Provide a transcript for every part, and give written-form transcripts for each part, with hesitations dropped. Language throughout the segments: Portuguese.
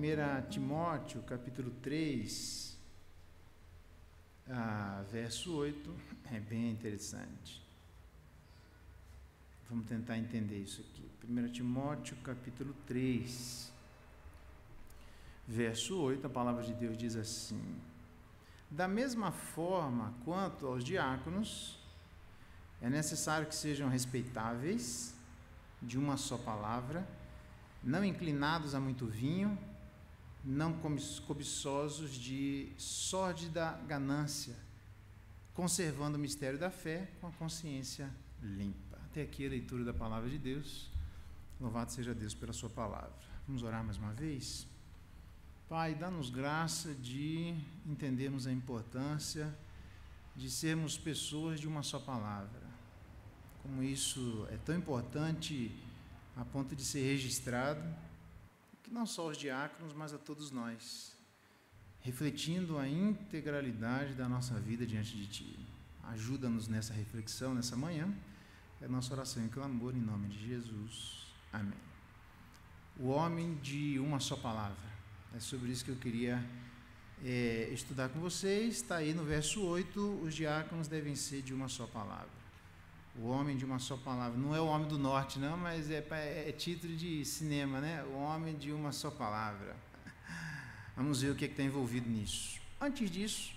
1 Timóteo, capítulo 3, verso 8, é bem interessante. Vamos tentar entender isso aqui. 1 Timóteo, capítulo 3, verso 8, a palavra de Deus diz assim: da mesma forma quanto aos diáconos, é necessário que sejam respeitáveis, de uma só palavra, não inclinados a muito vinho, não cobiçosos de sórdida ganância, conservando o mistério da fé com a consciência limpa. Até aqui a leitura da palavra de Deus. Louvado seja Deus pela sua palavra. Vamos orar mais uma vez? Pai, dá-nos graça de entendermos a importância de sermos pessoas de uma só palavra. Como isso é tão importante a ponto de ser registrado, que não só aos diáconos, mas a todos nós, refletindo a integralidade da nossa vida diante de Ti. Ajuda-nos nessa reflexão, nessa manhã. É a nossa oração e clamor em nome de Jesus. Amém. O homem de uma só palavra. É sobre isso que eu queria estudar com vocês. Está aí no verso 8, os diáconos devem ser de uma só palavra. O homem de uma só palavra. Não é o homem do norte, não, mas é título de cinema, né? O homem de uma só palavra. Vamos ver o que está envolvido nisso. Antes disso,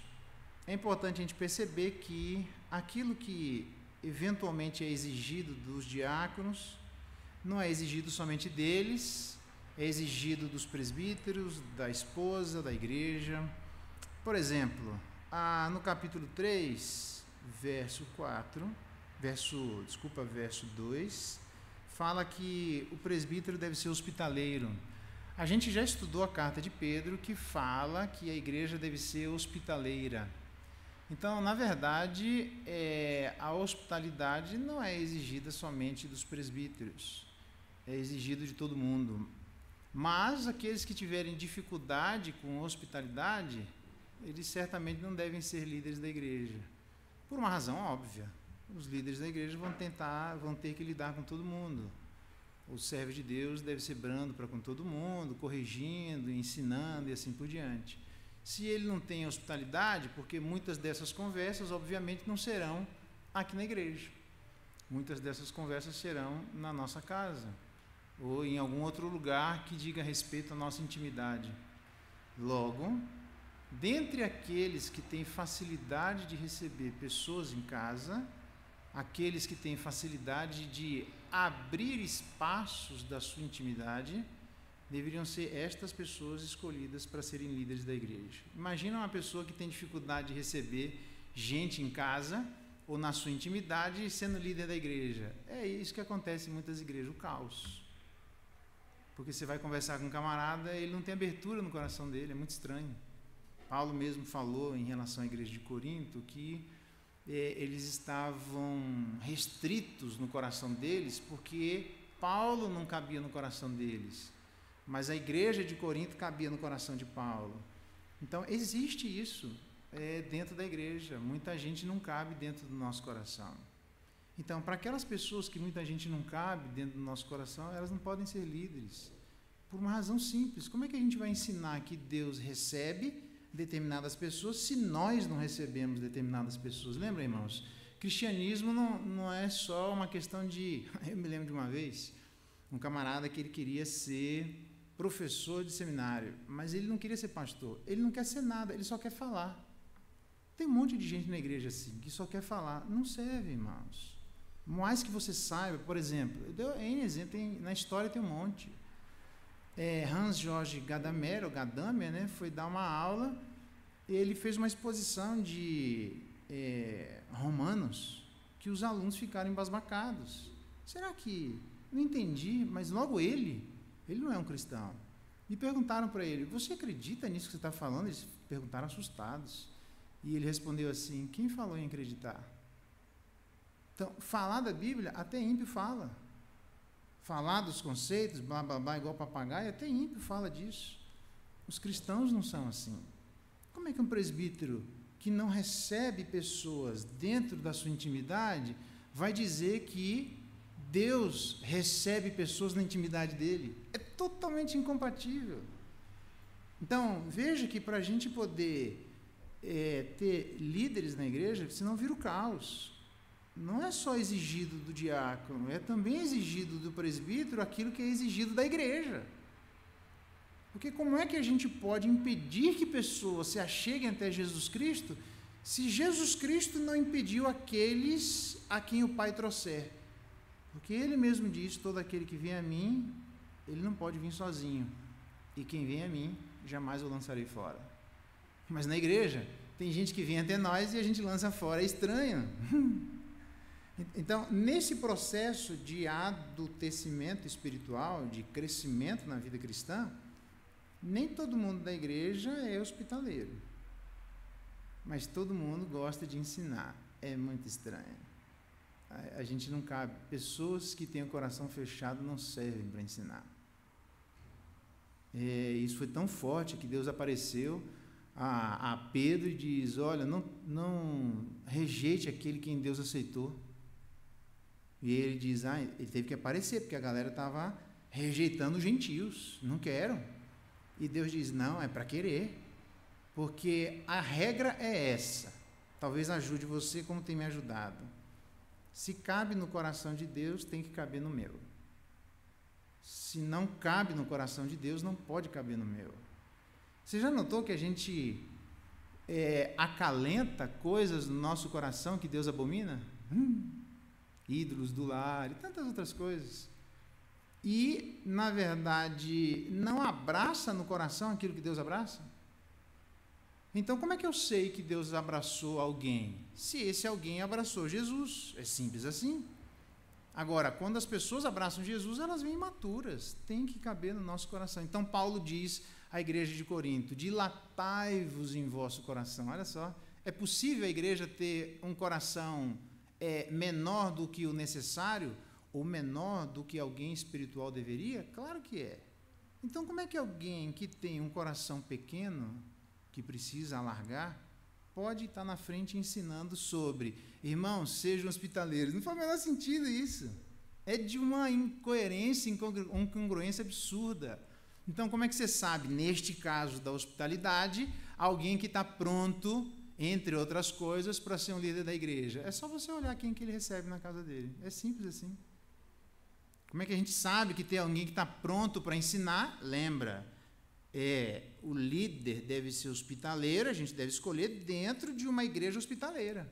é importante a gente perceber que aquilo que eventualmente é exigido dos diáconos não é exigido somente deles, é exigido dos presbíteros, da esposa, da igreja. Por exemplo, no capítulo 3, verso 2, fala que o presbítero deve ser hospitaleiro. A gente já estudou a carta de Pedro, que fala que a igreja deve ser hospitaleira. Então, na verdade, a hospitalidade não é exigida somente dos presbíteros, é exigido de todo mundo. Mas aqueles que tiverem dificuldade com hospitalidade, eles certamente não devem ser líderes da igreja, por uma razão óbvia. Os líderes da igreja vão ter que lidar com todo mundo. O servo de Deus deve ser brando para com todo mundo, corrigindo, ensinando e assim por diante. Se ele não tem hospitalidade, porque muitas dessas conversas, obviamente, não serão aqui na igreja. Muitas dessas conversas serão na nossa casa, ou em algum outro lugar que diga respeito à nossa intimidade. Logo, dentre aqueles que têm facilidade de receber pessoas em casa, aqueles que têm facilidade de abrir espaços da sua intimidade, deveriam ser estas pessoas escolhidas para serem líderes da igreja. Imagina uma pessoa que tem dificuldade de receber gente em casa ou na sua intimidade sendo líder da igreja. É isso que acontece em muitas igrejas, o caos. Porque você vai conversar com um camarada, ele não tem abertura no coração dele, é muito estranho. Paulo mesmo falou em relação à igreja de Corinto que eles estavam restritos no coração deles porque Paulo não cabia no coração deles, mas a igreja de Corinto cabia no coração de Paulo. Então existe isso dentro da igreja, muita gente não cabe dentro do nosso coração. Então, para aquelas pessoas que muita gente não cabe dentro do nosso coração, elas não podem ser líderes, por uma razão simples. Como é que a gente vai ensinar que Deus recebe determinadas pessoas se nós não recebemos determinadas pessoas? Lembra, irmãos? Cristianismo não é só uma questão de... Eu me lembro de uma vez, um camarada que ele queria ser professor de seminário, mas ele não queria ser pastor, ele não quer ser nada, ele só quer falar. Tem um monte de gente na igreja assim, que só quer falar. Não serve, irmãos. Mais que você saiba, por exemplo, na história tem um monte. Hans-Georg Gadamer, né, foi dar uma aula, ele fez uma exposição de Romanos, que os alunos ficaram embasbacados. Será que... Não entendi, mas logo ele não é um cristão. E perguntaram para ele: você acredita nisso que você está falando? Eles perguntaram assustados. E ele respondeu assim: quem falou em acreditar? Então, falar da Bíblia, até ímpio fala. Falar dos conceitos, blá, blá, blá, igual papagaio, até ímpio fala disso. Os cristãos não são assim. Como é que um presbítero que não recebe pessoas dentro da sua intimidade vai dizer que Deus recebe pessoas na intimidade dele? É totalmente incompatível. Então, veja que para a gente poder ter líderes na igreja, senão vira o caos. Não é só exigido do diácono, é também exigido do presbítero aquilo que é exigido da igreja. Porque como é que a gente pode impedir que pessoas se acheguem até Jesus Cristo, se Jesus Cristo não impediu aqueles a quem o Pai trouxer? Porque Ele mesmo diz, todo aquele que vem a mim, ele não pode vir sozinho. E quem vem a mim, jamais o lançarei fora. Mas na igreja, tem gente que vem até nós e a gente lança fora, é estranho. Então, nesse processo de adultecimento espiritual, de crescimento na vida cristã, nem todo mundo da igreja é hospitaleiro. Mas todo mundo gosta de ensinar. É muito estranho. A gente não cabe. Pessoas que têm o coração fechado não servem para ensinar. Isso foi tão forte que Deus apareceu a Pedro e diz, olha, não rejeite aquele quem Deus aceitou. E ele diz, ele teve que aparecer, porque a galera estava rejeitando os gentios, não quero. E Deus diz, não, é para querer, porque a regra é essa. Talvez ajude você como tem me ajudado. Se cabe no coração de Deus, tem que caber no meu. Se não cabe no coração de Deus, não pode caber no meu. Você já notou que a gente acalenta coisas no nosso coração que Deus abomina? Ídolos do lar e tantas outras coisas. E, na verdade, não abraça no coração aquilo que Deus abraça? Então, como é que eu sei que Deus abraçou alguém? Se esse alguém abraçou Jesus. É simples assim. Agora, quando as pessoas abraçam Jesus, elas vêm imaturas. Tem que caber no nosso coração. Então, Paulo diz à igreja de Corinto, dilatai-vos em vosso coração. Olha só, é possível a igreja ter um coração menor do que o necessário, ou menor do que alguém espiritual deveria? Claro que é. Então, como é que alguém que tem um coração pequeno, que precisa alargar, pode estar na frente ensinando sobre, irmãos, sejam hospitaleiros? Não faz o menor sentido isso. É de uma incoerência, incongruência absurda. Então, como é que você sabe, neste caso da hospitalidade, alguém que está pronto, entre outras coisas, para ser um líder da igreja? É só você olhar quem que ele recebe na casa dele. É simples assim. Como é que a gente sabe que tem alguém que está pronto para ensinar? Lembra, o líder deve ser hospitaleiro, a gente deve escolher dentro de uma igreja hospitaleira.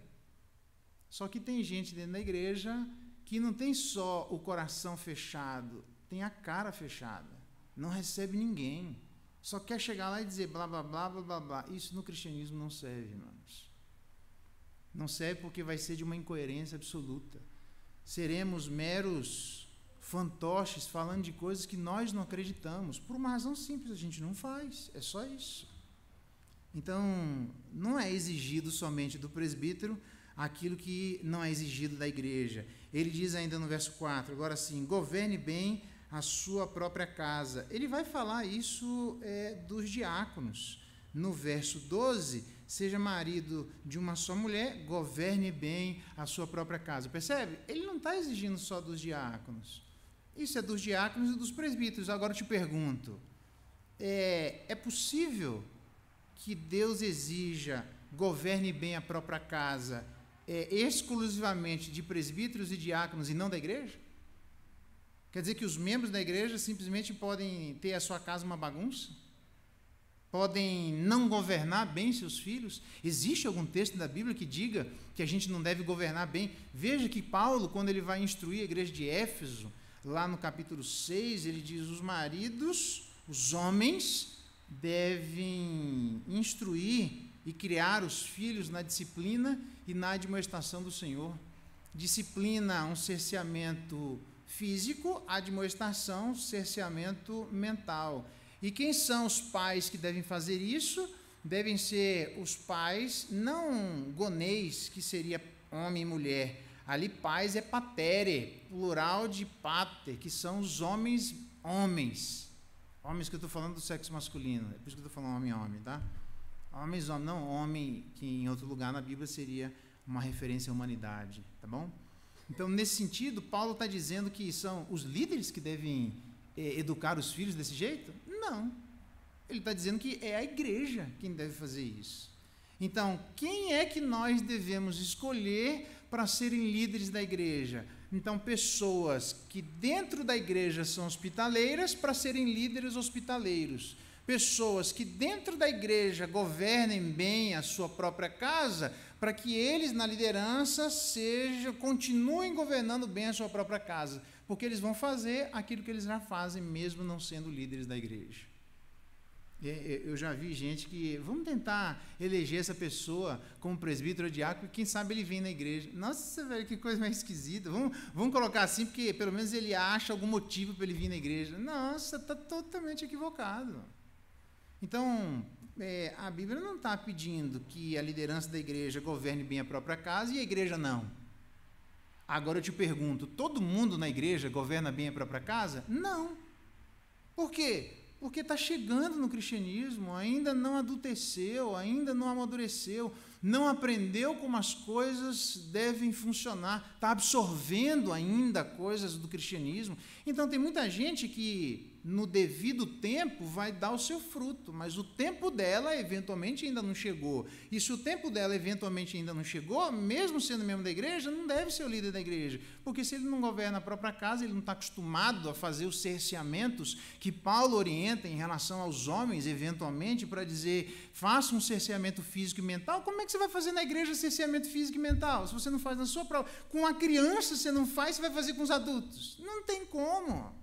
Só que tem gente dentro da igreja que não tem só o coração fechado, tem a cara fechada, não recebe ninguém, só quer chegar lá e dizer blá, blá, blá, blá, blá, blá. Isso no cristianismo não serve, irmãos. Não serve porque vai ser de uma incoerência absoluta. Seremos meros fantoches falando de coisas que nós não acreditamos. Por uma razão simples, a gente não faz. É só isso. Então, não é exigido somente do presbítero aquilo que não é exigido da igreja. Ele diz ainda no verso 4, agora sim, governe bem a sua própria casa. Ele vai falar isso dos diáconos. No verso 12, seja marido de uma só mulher, governe bem a sua própria casa. Percebe? Ele não está exigindo só dos diáconos. Isso é dos diáconos e dos presbíteros. Agora eu te pergunto, é possível que Deus exija, governe bem a própria casa, exclusivamente de presbíteros e diáconos e não da igreja? Quer dizer que os membros da igreja simplesmente podem ter a sua casa uma bagunça? Podem não governar bem seus filhos? Existe algum texto da Bíblia que diga que a gente não deve governar bem? Veja que Paulo, quando ele vai instruir a igreja de Éfeso, lá no capítulo 6, ele diz, os maridos, os homens, devem instruir e criar os filhos na disciplina e na admoestação do Senhor. Disciplina, um cerceamento físico, admoestação, cerceamento mental. E quem são os pais que devem fazer isso? Devem ser os pais, não gonês, que seria homem e mulher. Ali pais é patere, plural de pater, que são os homens. Homens que eu estou falando do sexo masculino, é por isso que eu estou falando homem, tá? Homens, não homem, que em outro lugar na Bíblia seria uma referência à humanidade, tá bom? Então, nesse sentido, Paulo está dizendo que são os líderes que devem educar os filhos desse jeito? Não. Ele está dizendo que é a igreja quem deve fazer isso. Então, quem é que nós devemos escolher para serem líderes da igreja? Então, pessoas que dentro da igreja são hospitaleiras para serem líderes hospitaleiros. Pessoas que dentro da igreja governem bem a sua própria casa, para que eles na liderança continuem governando bem a sua própria casa, porque eles vão fazer aquilo que eles já fazem, mesmo não sendo líderes da igreja. Eu já vi gente que, vamos tentar eleger essa pessoa como presbítero ou diácono, e quem sabe ele vem na igreja. Nossa, velho, que coisa mais esquisita. Vamos colocar assim, porque pelo menos ele acha algum motivo para ele vir na igreja. Nossa, está totalmente equivocado. Então, a Bíblia não está pedindo que a liderança da igreja governe bem a própria casa e a igreja não. Agora eu te pergunto, todo mundo na igreja governa bem a própria casa? Não. Por quê? Porque está chegando no cristianismo, ainda não adulteceu, ainda não amadureceu, não aprendeu como as coisas devem funcionar, está absorvendo ainda coisas do cristianismo. Então tem muita gente que no devido tempo vai dar o seu fruto, mas o tempo dela eventualmente ainda não chegou. E se o tempo dela eventualmente ainda não chegou, mesmo sendo membro da igreja, não deve ser o líder da igreja, porque se ele não governa a própria casa, ele não está acostumado a fazer os cerceamentos que Paulo orienta em relação aos homens, eventualmente, para dizer, faça um cerceamento físico e mental. Como é que você vai fazer na igreja cerceamento físico e mental? Se você não faz na sua própria... Com a criança você não faz, você vai fazer com os adultos? Não tem como.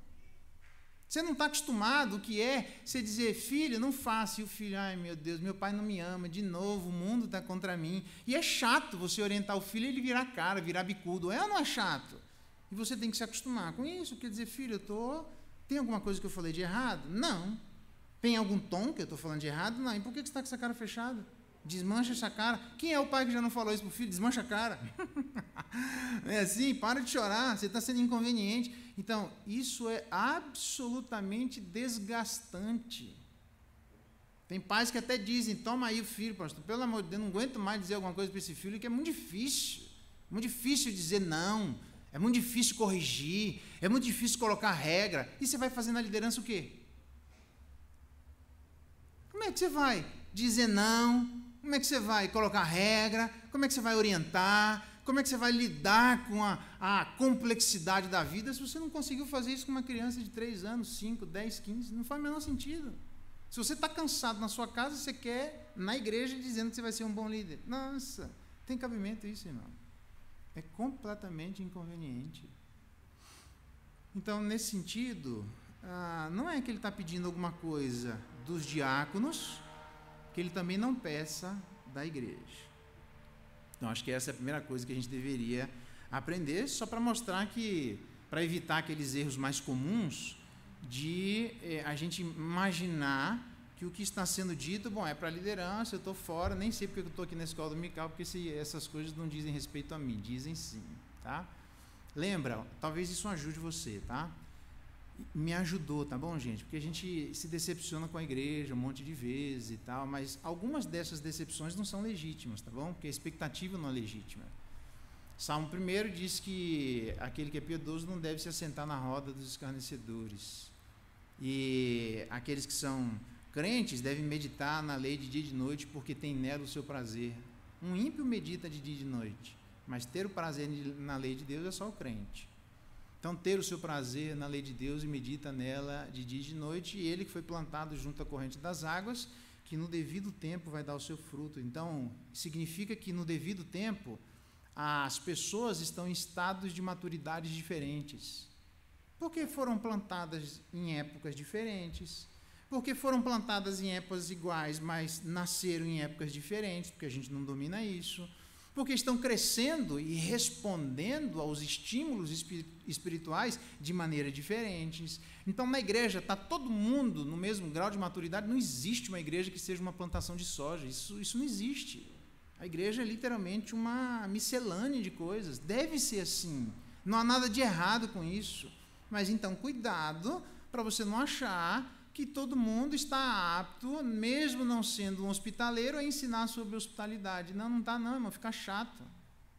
Você não está acostumado, o que é você dizer, filho, não faça, e o filho, ai meu Deus, meu pai não me ama, de novo, o mundo está contra mim. E é chato você orientar o filho e ele virar cara, virar bicudo, é ou não é chato? E você tem que se acostumar com isso, quer dizer, filho, tem alguma coisa que eu falei de errado? Não. Tem algum tom que eu estou falando de errado? Não. E por que você está com essa cara fechada? Desmancha essa cara. Quem é o pai que já não falou isso para o filho? Desmancha a cara. É assim, para de chorar, você está sendo inconveniente. Então, isso é absolutamente desgastante. Tem pais que até dizem, toma aí o filho, pastor, pelo amor de Deus, não aguento mais dizer alguma coisa para esse filho, que é muito difícil dizer não, é muito difícil corrigir, é muito difícil colocar regra. E você vai fazer na liderança o quê? Como é que você vai dizer não? Como é que você vai colocar regra? Como é que você vai orientar? Como é que você vai lidar com a complexidade da vida se você não conseguiu fazer isso com uma criança de 3 anos, 5, 10, 15? Não faz o menor sentido. Se você está cansado na sua casa, você quer na igreja dizendo que você vai ser um bom líder. Nossa, tem cabimento isso, irmão. É completamente inconveniente. Então, nesse sentido, não é que ele está pedindo alguma coisa dos diáconos que ele também não peça da igreja. Então, acho que essa é a primeira coisa que a gente deveria aprender, só para mostrar que, para evitar aqueles erros mais comuns, de a gente imaginar que o que está sendo dito, bom, é para a liderança, eu estou fora, nem sei porque eu estou aqui na escola dominical, porque essas coisas não dizem respeito a mim, dizem sim, tá? Lembra, talvez isso ajude você, tá? Me ajudou, tá bom, gente? Porque a gente se decepciona com a igreja um monte de vezes e tal, mas algumas dessas decepções não são legítimas, tá bom? Porque a expectativa não é legítima. Salmo 1 diz que aquele que é piedoso não deve se assentar na roda dos escarnecedores. E aqueles que são crentes devem meditar na lei de dia e de noite, porque tem nela o seu prazer. Um ímpio medita de dia e de noite, mas ter o prazer na lei de Deus é só o crente. Então, ter o seu prazer na lei de Deus e medita nela de dia e de noite, e ele que foi plantado junto à corrente das águas, que no devido tempo vai dar o seu fruto. Então, significa que no devido tempo, as pessoas estão em estados de maturidade diferentes. Porque foram plantadas em épocas diferentes, porque foram plantadas em épocas iguais, mas nasceram em épocas diferentes, porque a gente não domina isso, porque estão crescendo e respondendo aos estímulos espirituais de maneira diferentes. Então, na igreja, está todo mundo no mesmo grau de maturidade. Não existe uma igreja que seja uma plantação de soja, isso não existe. A igreja é literalmente uma miscelânea de coisas, deve ser assim, não há nada de errado com isso. Mas então, cuidado para você não achar que todo mundo está apto, mesmo não sendo um hospitaleiro, a ensinar sobre hospitalidade. Não está não, irmão, fica chato.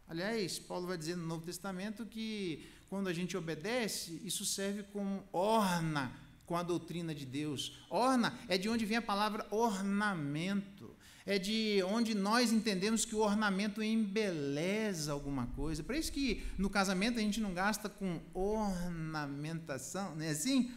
Aliás, Paulo vai dizer no Novo Testamento que quando a gente obedece, isso serve como orna com a doutrina de Deus. Orna é de onde vem a palavra ornamento. É de onde nós entendemos que o ornamento embeleza alguma coisa. Por isso que no casamento a gente não gasta com ornamentação, não é assim?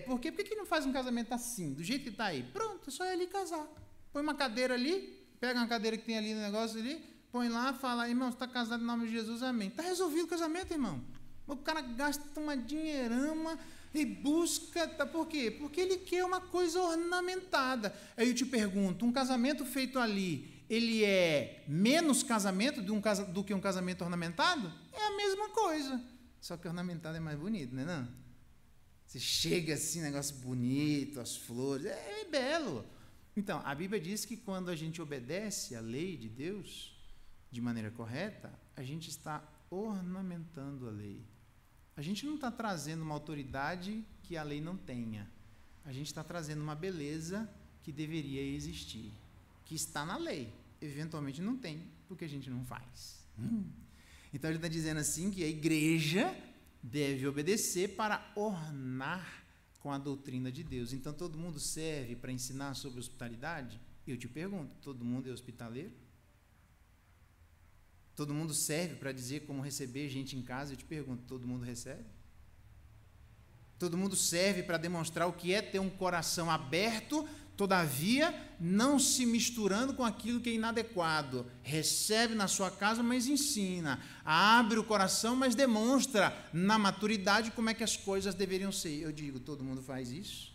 Por quê? Por que não faz um casamento assim, do jeito que está aí? Pronto, é só ir ali casar. Põe uma cadeira ali, pega uma cadeira que tem ali no negócio ali, põe lá, fala, irmão, você está casado em nome de Jesus, amém. Está resolvido o casamento, irmão. O cara gasta uma dinheirama e busca, por quê? Porque ele quer uma coisa ornamentada. Aí eu te pergunto, um casamento feito ali, ele é menos casamento do que um casamento ornamentado? É a mesma coisa, só que ornamentado é mais bonito, não é não? Você chega assim, negócio bonito, as flores, é belo. Então, a Bíblia diz que quando a gente obedece à lei de Deus de maneira correta, a gente está ornamentando a lei. A gente não está trazendo uma autoridade que a lei não tenha. A gente está trazendo uma beleza que deveria existir, que está na lei. Eventualmente não tem, porque a gente não faz. Então ele está dizendo assim que a igreja deve obedecer para ornar com a doutrina de Deus. Então todo mundo serve para ensinar sobre hospitalidade? Eu te pergunto, todo mundo é hospitaleiro? Todo mundo serve para dizer como receber gente em casa? Eu te pergunto, todo mundo recebe? Todo mundo serve para demonstrar o que é ter um coração aberto, todavia não se misturando com aquilo que é inadequado. Recebe na sua casa, mas ensina. Abre o coração, mas demonstra na maturidade como é que as coisas deveriam ser. Eu digo, todo mundo faz isso?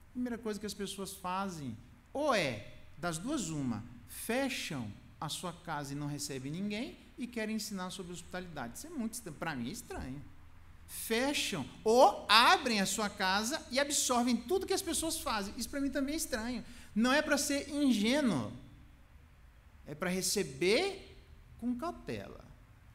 A primeira coisa que as pessoas fazem, ou é, das duas uma, fecham a sua casa e não recebe ninguém e querem ensinar sobre hospitalidade. Isso é muito estranho, para mim é estranho. Fecham ou abrem a sua casa e absorvem tudo que as pessoas fazem. Isso para mim também é estranho. Não é para ser ingênuo, é para receber com cautela.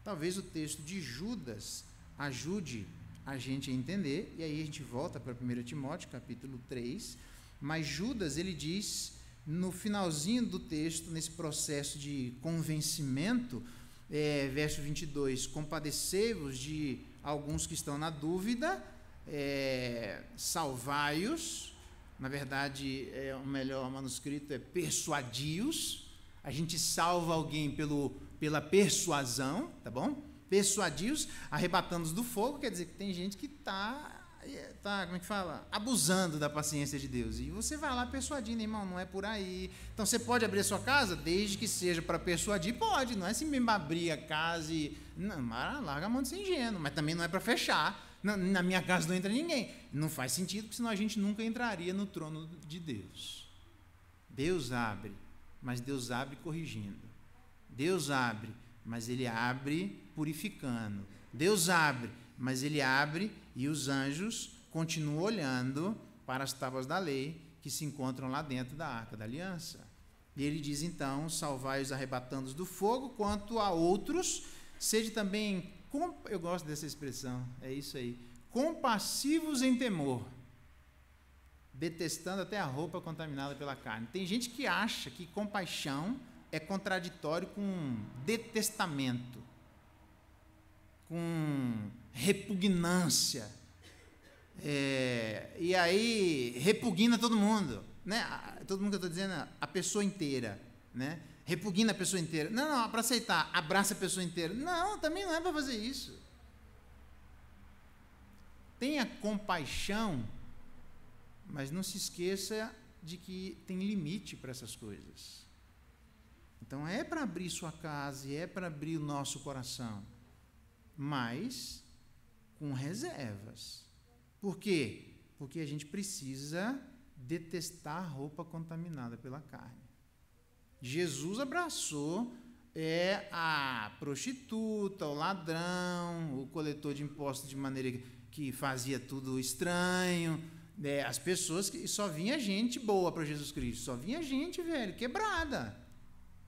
Talvez o texto de Judas ajude a gente a entender, e aí a gente volta para 1 Timóteo, capítulo 3, mas Judas, ele diz no finalzinho do texto, nesse processo de convencimento, verso 22, compadecei-vos de alguns que estão na dúvida, salvai-os, na verdade, o melhor manuscrito é persuadi-os, a gente salva alguém pela persuasão, tá bom? Persuadi-os, arrebatando-os do fogo, quer dizer que tem gente que está como é que fala? Abusando da paciência de Deus. E você vai lá persuadindo, irmão, não é por aí. Então você pode abrir a sua casa, desde que seja para persuadir, pode. Não é assim mesmo abrir a casa e. Não, larga a mão de ser ingênuo, mas também não é para fechar. Na minha casa não entra ninguém. Não faz sentido, porque senão a gente nunca entraria no trono de Deus. Deus abre, mas Deus abre corrigindo. Deus abre, mas Ele abre purificando. Deus abre, mas Ele abre e os anjos continuam olhando para as tábuas da lei que se encontram lá dentro da Arca da Aliança. E ele diz então, salvai-os arrebatando-os do fogo, quanto a outros, sede também, eu gosto dessa expressão, é isso aí, compassivos em temor, detestando até a roupa contaminada pela carne. Tem gente que acha que compaixão é contraditório com detestamento, com repugnância, e aí repugna todo mundo, né? Todo mundo que eu estou dizendo, a pessoa inteira, né? Repugna a pessoa inteira. Não, para aceitar, abraça a pessoa inteira. Não, também não é para fazer isso. Tenha compaixão, mas não se esqueça de que tem limite para essas coisas. Então é para abrir sua casa, é para abrir o nosso coração, mas com reservas. Por quê? Porque a gente precisa detestar a roupa contaminada pela carne. Jesus abraçou a prostituta, o ladrão, o coletor de impostos de maneira que fazia tudo estranho, as pessoas que só vinha gente boa para Jesus Cristo, só vinha gente, velho, quebrada.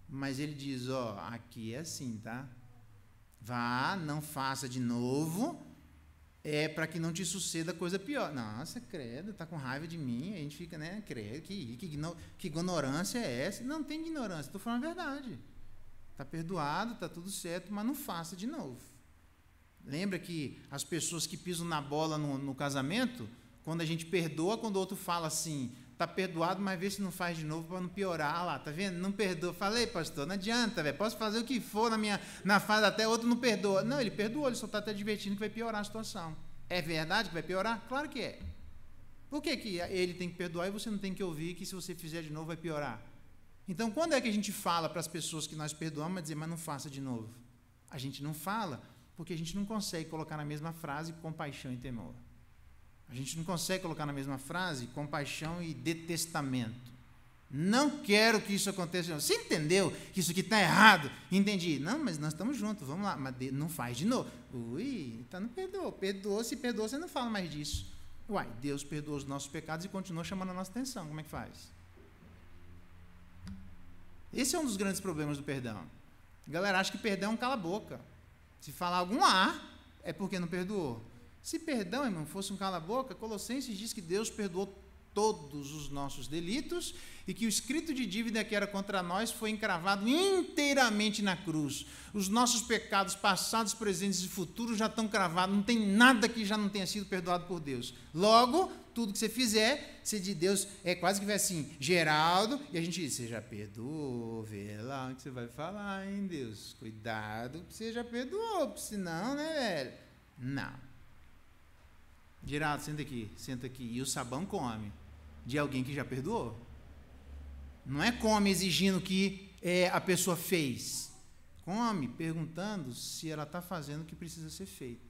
Mas ele diz, aqui é assim, tá? Vá, não faça de novo, para que não te suceda coisa pior. Nossa, credo, tá com raiva de mim, a gente fica, né, credo, que ignorância é essa? Não tem ignorância, estou falando a verdade. Está perdoado, está tudo certo, mas não faça de novo. Lembra que as pessoas que pisam na bola no casamento, quando a gente perdoa, quando o outro fala assim, está perdoado, mas vê se não faz de novo para não piorar. Ah lá, tá vendo? Não perdoa. Falei, pastor, não adianta, velho. Posso fazer o que for na fase até outro não perdoa. Não, ele perdoou, ele só está até divertindo que vai piorar a situação. É verdade que vai piorar? Claro que é. Por que ele tem que perdoar e você não tem que ouvir que se você fizer de novo vai piorar? Então, quando é que a gente fala para as pessoas que nós perdoamos, mas dizer, mas não faça de novo? A gente não fala porque a gente não consegue colocar na mesma frase compaixão e temor. A gente não consegue colocar na mesma frase compaixão e detestamento. Não quero que isso aconteça. Você entendeu que isso aqui está errado? Entendi. Não, mas nós estamos juntos, vamos lá. Mas não faz de novo. Ui, então não perdoou. Perdoou, se perdoou, você não fala mais disso. Uai, Deus perdoa os nossos pecados e continua chamando a nossa atenção. Como é que faz? Esse é um dos grandes problemas do perdão. A galera acha que perdão é um cala-boca. Se falar algum é porque não perdoou. Se perdão, irmão, fosse um cala-boca, Colossenses diz que Deus perdoou todos os nossos delitos e que o escrito de dívida que era contra nós foi encravado inteiramente na cruz. Os nossos pecados passados, presentes e futuros já estão cravados, não tem nada que já não tenha sido perdoado por Deus. Logo, tudo que você fizer, se de Deus, é quase que vai assim, Geraldo, e a gente diz, você já perdoou, vê lá o que você vai falar, hein, Deus, cuidado que você já perdoou, senão, né, velho? Não. Geraldo, senta aqui, e o sabão come, de alguém que já perdoou. Não é come exigindo que a pessoa fez, come perguntando se ela está fazendo o que precisa ser feito.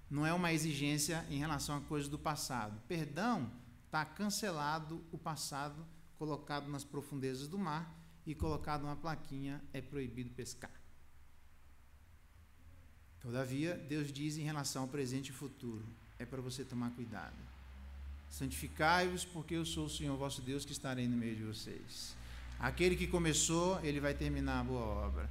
Não é uma exigência em relação a coisas do passado. Perdão está cancelado o passado, colocado nas profundezas do mar e colocado uma plaquinha, é proibido pescar. Todavia, Deus diz em relação ao presente e futuro, é para você tomar cuidado. Santificai-vos, porque eu sou o Senhor vosso Deus que estarei no meio de vocês. Aquele que começou, ele vai terminar a boa obra.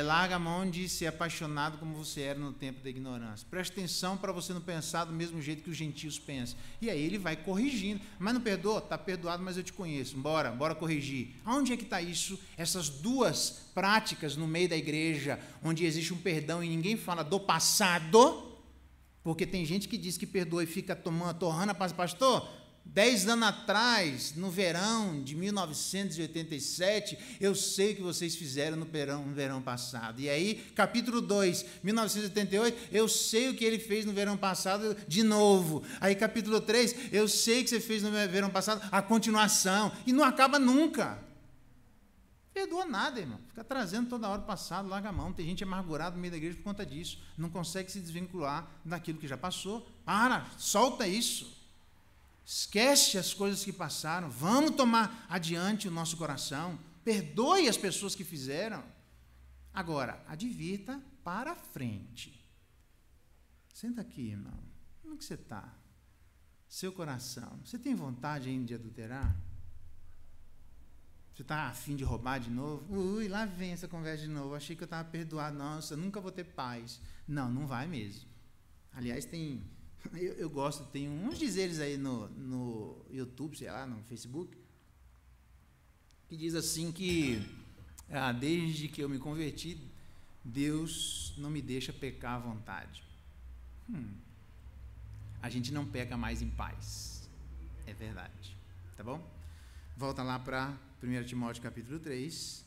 Larga a mão de ser apaixonado como você era no tempo da ignorância. Preste atenção para você não pensar do mesmo jeito que os gentios pensam. E aí ele vai corrigindo. Mas não perdoa? Está perdoado, mas eu te conheço. Bora corrigir. Aonde é que está isso? Essas duas práticas no meio da igreja, onde existe um perdão e ninguém fala do passado, porque tem gente que diz que perdoa e fica torrando a paz. Pastor, 10 anos atrás, no verão de 1987, eu sei o que vocês fizeram no verão passado. E aí, capítulo 2, 1988, eu sei o que ele fez no verão passado de novo. Aí, capítulo 3, eu sei o que você fez no verão passado, a continuação. E não acaba nunca. Perdoa nada, irmão. Fica trazendo toda hora o passado, larga a mão. Tem gente amargurada no meio da igreja por conta disso. Não consegue se desvincular daquilo que já passou. Solta isso. Esquece as coisas que passaram. Vamos tomar adiante o nosso coração. Perdoe as pessoas que fizeram. Agora, advirta para frente. Senta aqui, irmão. Como é que você está? Seu coração. Você tem vontade ainda de adulterar? Você está afim de roubar de novo? Ui, lá vem essa conversa de novo. Achei que eu estava perdoado. Nossa, eu nunca vou ter paz. Não vai mesmo. Aliás, eu gosto, tem uns dizeres aí no YouTube, sei lá, no Facebook, que diz assim que desde que eu me converti, Deus não me deixa pecar à vontade. A gente não peca mais em paz. É verdade. Tá bom? Volta lá para 1 Timóteo capítulo 3.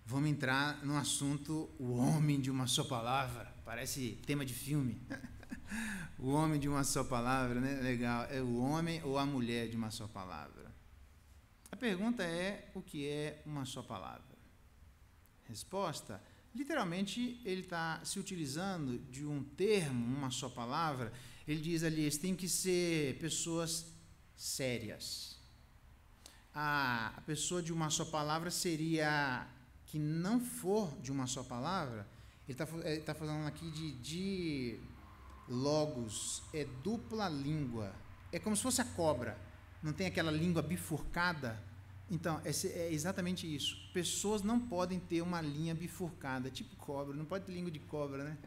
Vamos entrar no assunto o homem de uma só palavra. Parece tema de filme. O homem de uma só palavra, né? Legal. É o homem ou a mulher de uma só palavra? A pergunta é, o que é uma só palavra? Resposta, literalmente ele está se utilizando de um termo, uma só palavra. Ele diz ali, eles têm que ser pessoas sérias. A pessoa de uma só palavra seria que não for de uma só palavra. Ele está falando aqui de logos, é dupla língua. É como se fosse a cobra. Não tem aquela língua bifurcada? Então, é exatamente isso. Pessoas não podem ter uma linha bifurcada, tipo cobra. Não pode ter língua de cobra, né?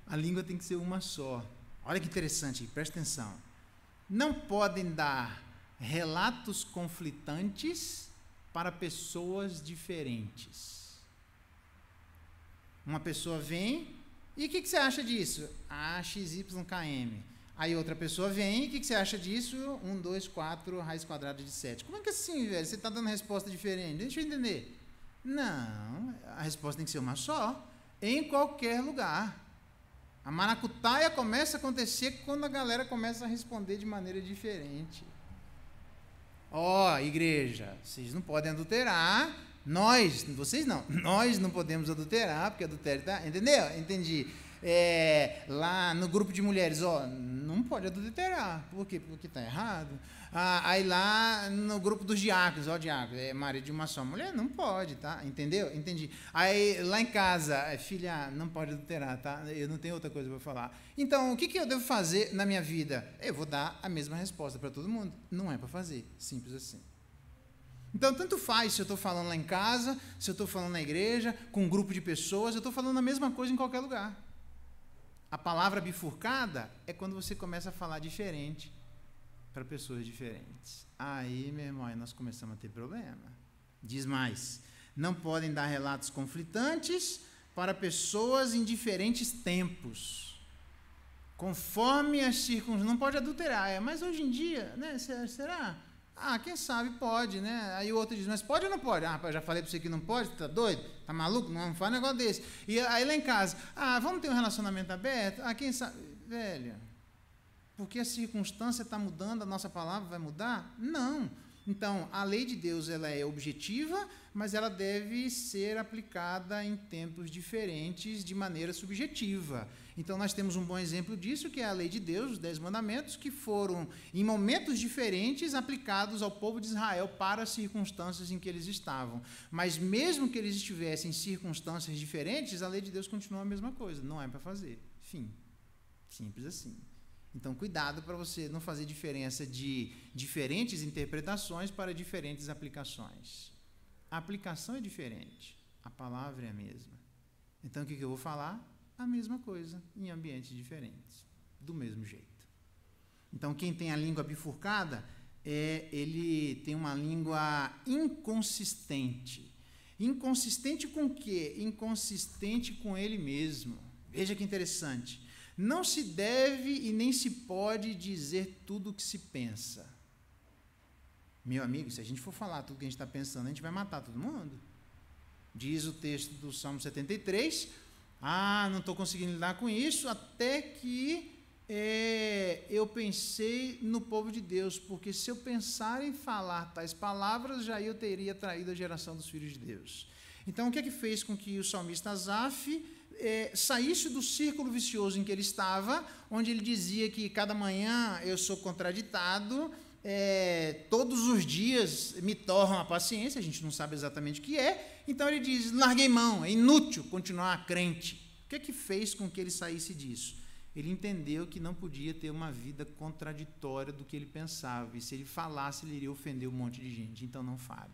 A língua tem que ser uma só. Olha que interessante, presta atenção. Não podem dar relatos conflitantes para pessoas diferentes. Uma pessoa vem, e o que você acha disso? XYKM. Aí outra pessoa vem, o que você acha disso? 1, 2, 4, raiz quadrada de 7. Como é que assim, velho? Você está dando resposta diferente? Deixa eu entender. Não, a resposta tem que ser uma só, em qualquer lugar. A maracutaia começa a acontecer quando a galera começa a responder de maneira diferente. Ó, igreja, vocês não podem adulterar. Vocês não, nós não podemos adulterar, porque adultério tá, entendeu? Entendi. Lá no grupo de mulheres, não pode adulterar. Por quê? Porque está errado. Aí lá no grupo dos diáconos, diácono, marido de uma só mulher, não pode, tá? Entendeu? Entendi. Aí lá em casa, filha, não pode adulterar, tá? Eu não tenho outra coisa para falar. Então, o que eu devo fazer na minha vida? Eu vou dar a mesma resposta para todo mundo. Não é para fazer, simples assim. Então, tanto faz se eu estou falando lá em casa, se eu estou falando na igreja, com um grupo de pessoas, eu estou falando a mesma coisa em qualquer lugar. A palavra bifurcada é quando você começa a falar diferente para pessoas diferentes. Aí, meu irmão, aí nós começamos a ter problema. Diz mais, não podem dar relatos conflitantes para pessoas em diferentes tempos, conforme as circunstâncias. Não pode adulterar, mas hoje em dia, né, será? Quem sabe pode, né? Aí o outro diz, mas pode ou não pode? Eu já falei para você que não pode, tá doido? Tá maluco? Não faz um negócio desse. E aí lá em casa, vamos ter um relacionamento aberto? Quem sabe? Velho, porque a circunstância está mudando, a nossa palavra vai mudar? Não. Então, a lei de Deus ela é objetiva, mas ela deve ser aplicada em tempos diferentes de maneira subjetiva. Então, nós temos um bom exemplo disso, que é a lei de Deus, os 10 mandamentos, que foram, em momentos diferentes, aplicados ao povo de Israel para as circunstâncias em que eles estavam. Mas, mesmo que eles estivessem em circunstâncias diferentes, a lei de Deus continua a mesma coisa, não é para fazer. Fim. Simples assim. Então, cuidado para você não fazer diferença de diferentes interpretações para diferentes aplicações. A aplicação é diferente, a palavra é a mesma. Então, o que eu vou falar? A mesma coisa, em ambientes diferentes, do mesmo jeito. Então, quem tem a língua bifurcada, ele tem uma língua inconsistente. Inconsistente com o quê? Inconsistente com ele mesmo. Veja que interessante. Não se deve e nem se pode dizer tudo o que se pensa. Meu amigo, se a gente for falar tudo o que a gente está pensando, a gente vai matar todo mundo. Diz o texto do Salmo 73, não estou conseguindo lidar com isso, até que eu pensei no povo de Deus, porque se eu pensar em falar tais palavras, já eu teria traído a geração dos filhos de Deus. Então, o que é que fez com que o salmista Asaf saísse do círculo vicioso em que ele estava, onde ele dizia que cada manhã eu sou contraditado, todos os dias me torram a paciência, a gente não sabe exatamente o que é, então ele diz, larguei mão, é inútil continuar crente. O que é que fez com que ele saísse disso? Ele entendeu que não podia ter uma vida contraditória do que ele pensava, e se ele falasse, ele iria ofender um monte de gente, então não fale.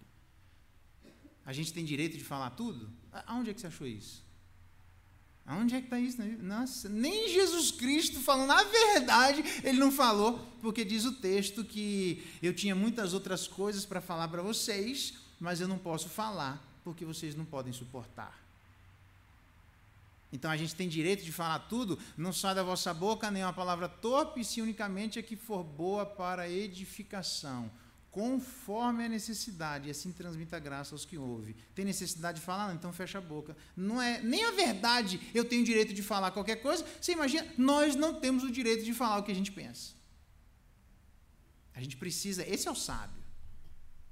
A gente tem direito de falar tudo? Aonde é que você achou isso? Aonde é que está isso? Nossa, nem Jesus Cristo falando a verdade, ele não falou, porque diz o texto que eu tinha muitas outras coisas para falar para vocês, mas eu não posso falar, porque vocês não podem suportar. Então a gente tem direito de falar tudo, não sai da vossa boca nenhuma palavra torpe, se unicamente a que for boa para edificação, conforme a necessidade, e assim transmita graça aos que ouvem. Tem necessidade de falar? Então fecha a boca. Não é nem a verdade, eu tenho o direito de falar qualquer coisa. Você imagina, nós não temos o direito de falar o que a gente pensa. A gente precisa, esse é o sábio,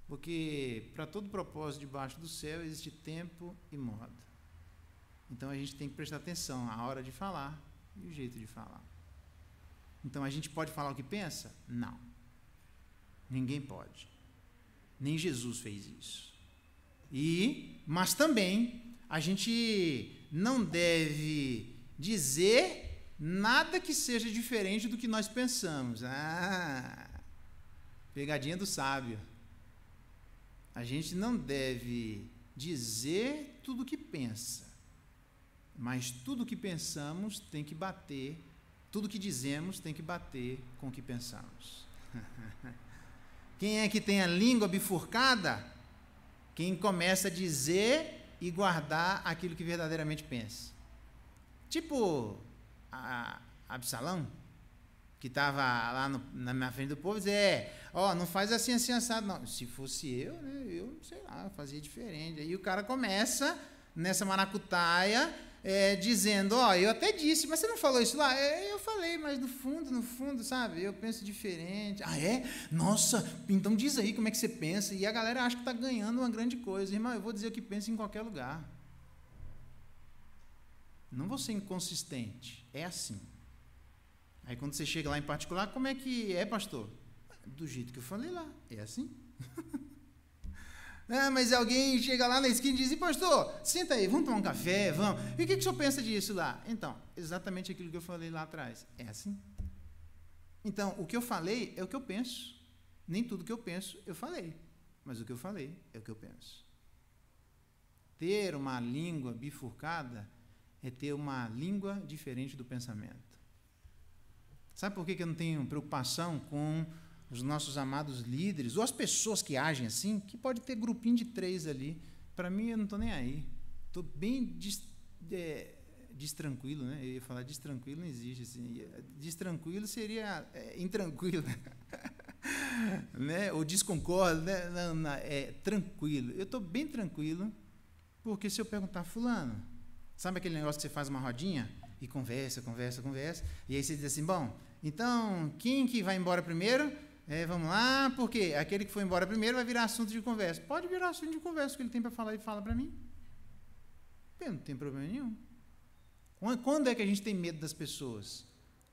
porque para todo propósito debaixo do céu existe tempo e modo. Então a gente tem que prestar atenção à hora de falar e o jeito de falar. Então a gente pode falar o que pensa? Não. Ninguém pode. Nem Jesus fez isso. Mas também a gente não deve dizer nada que seja diferente do que nós pensamos. Pegadinha do sábio. A gente não deve dizer tudo o que pensa, mas tudo o que pensamos tem que bater, tudo o que dizemos tem que bater com o que pensamos. Quem é que tem a língua bifurcada? Quem começa a dizer e guardar aquilo que verdadeiramente pensa. Tipo Absalão. que estava lá na frente do povo, dizer, não faz assim, assim, assado, não. Se fosse eu, né, eu, sei lá, fazia diferente. Aí o cara começa, nessa maracutaia, dizendo, eu até disse, mas você não falou isso lá? Eu falei, mas no fundo, sabe, eu penso diferente. Ah, é? Nossa, então diz aí como é que você pensa. E a galera acha que está ganhando uma grande coisa. Irmão, eu vou dizer o que penso em qualquer lugar. Não vou ser inconsistente, é assim. Aí quando você chega lá em particular, como é que é, pastor? Do jeito que eu falei lá, é assim. Mas alguém chega lá na esquina e diz, pastor, senta aí, vamos tomar um café, vamos. E o que o senhor pensa disso lá? Então, exatamente aquilo que eu falei lá atrás, é assim. Então, o que eu falei é o que eu penso. Nem tudo que eu penso eu falei, mas o que eu falei é o que eu penso. Ter uma língua bifurcada é ter uma língua diferente do pensamento. Sabe por que eu não tenho preocupação com os nossos amados líderes, ou as pessoas que agem assim, que pode ter grupinho de 3 ali. Para mim, eu não estou nem aí. Estou bem destranquilo, né? Eu ia falar destranquilo, não existe. Assim. Destranquilo seria intranquilo, né? Ou desconcordo, né? Não, tranquilo. Eu estou bem tranquilo, porque se eu perguntar, fulano, sabe aquele negócio que você faz uma rodinha e conversa, e aí você diz assim, bom, então, quem que vai embora primeiro? Vamos lá, porque aquele que foi embora primeiro vai virar assunto de conversa. Pode virar assunto de conversa, o que ele tem para falar, ele fala para mim. Eu não tem problema nenhum. Quando é que a gente tem medo das pessoas?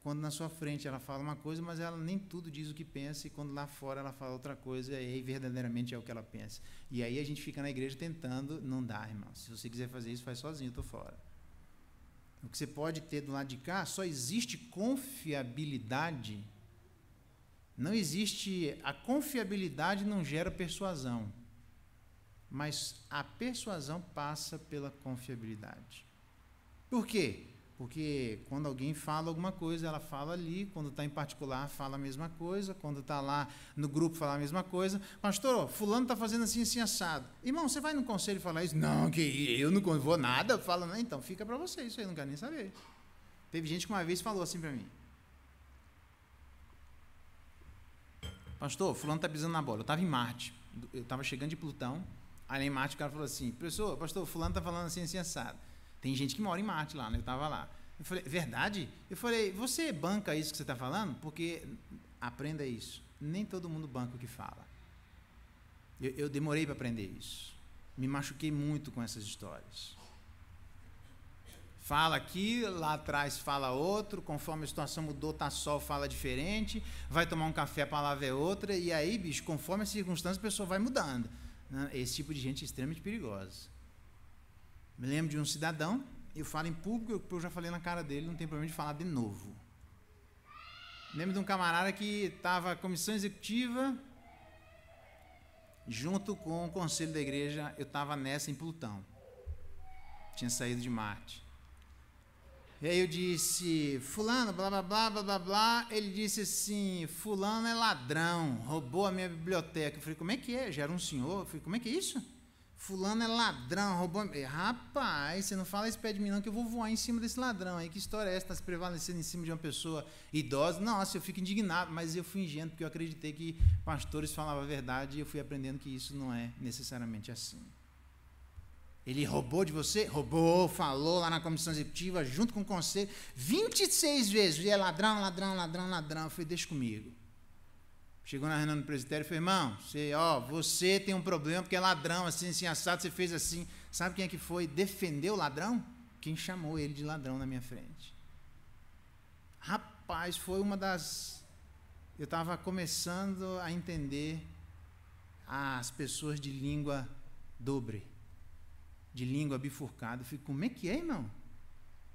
Quando na sua frente ela fala uma coisa, mas ela nem tudo diz o que pensa, e quando lá fora ela fala outra coisa, e aí verdadeiramente é o que ela pensa. E aí a gente fica na igreja tentando, não dá, irmão. Se você quiser fazer isso, faz sozinho, eu estou fora. O que você pode ter do lado de cá, só existe confiabilidade. Não existe, a confiabilidade não gera persuasão, mas a persuasão passa pela confiabilidade. Por quê? Porque quando alguém fala alguma coisa, ela fala ali, quando está em particular, fala a mesma coisa, quando está lá no grupo, fala a mesma coisa. Pastor, fulano está fazendo assim, assim, assado. Irmão, você vai no conselho e falar isso? Não, que eu não vou nada. Fala, não, então fica para você, isso aí eu não quero nem saber. Teve gente que uma vez falou assim para mim. Pastor, fulano está pisando na bola. Eu estava em Marte, eu estava chegando de Plutão, aí em Marte o cara falou assim, pastor, fulano está falando assim, assim, assado. Tem gente que mora em Marte lá, né? Eu estava lá. Eu falei, verdade? Eu falei, você banca isso que você está falando? Porque, aprenda isso, nem todo mundo banca o que fala. Eu demorei para aprender isso. Me machuquei muito com essas histórias. Fala aqui, lá atrás fala outro, conforme a situação mudou, tá sol, fala diferente, vai tomar um café, a palavra é outra, e aí, bicho, conforme a circunstância, a pessoa vai mudando. Esse tipo de gente é extremamente perigosa. Me lembro de um cidadão, eu falo em público, eu já falei na cara dele, não tem problema de falar de novo. Me lembro de um camarada que estava na comissão executiva, junto com o conselho da igreja, eu estava nessa em Plutão. Tinha saído de Marte. E aí eu disse, fulano, blá, blá, blá, blá, blá, blá. Ele disse assim, fulano é ladrão, roubou a minha biblioteca. Eu falei, como é que é? Já era um senhor. Eu falei, como é que é isso? Fulano é ladrão, roubou... Rapaz, você não fala isso perto de mim não, que eu vou voar em cima desse ladrão aí. Que história é essa? Está se prevalecendo em cima de uma pessoa idosa? Nossa, eu fico indignado, mas eu fui ingênuo, porque eu acreditei que pastores falavam a verdade e eu fui aprendendo que isso não é necessariamente assim. Ele roubou de você? Roubou, falou lá na comissão executiva, junto com o conselho, 26 vezes. E é ladrão, ladrão, ladrão, ladrão. Eu falei, deixa comigo. Chegou na reunião do presbitério e falou, irmão, você tem um problema porque é ladrão, assim, assim, assado, você fez assim. Sabe quem é que foi defender o ladrão? Quem chamou ele de ladrão na minha frente. Rapaz, foi uma das... Eu estava começando a entender as pessoas de língua dobre, de língua bifurcada. Eu falei, como é que é, irmão?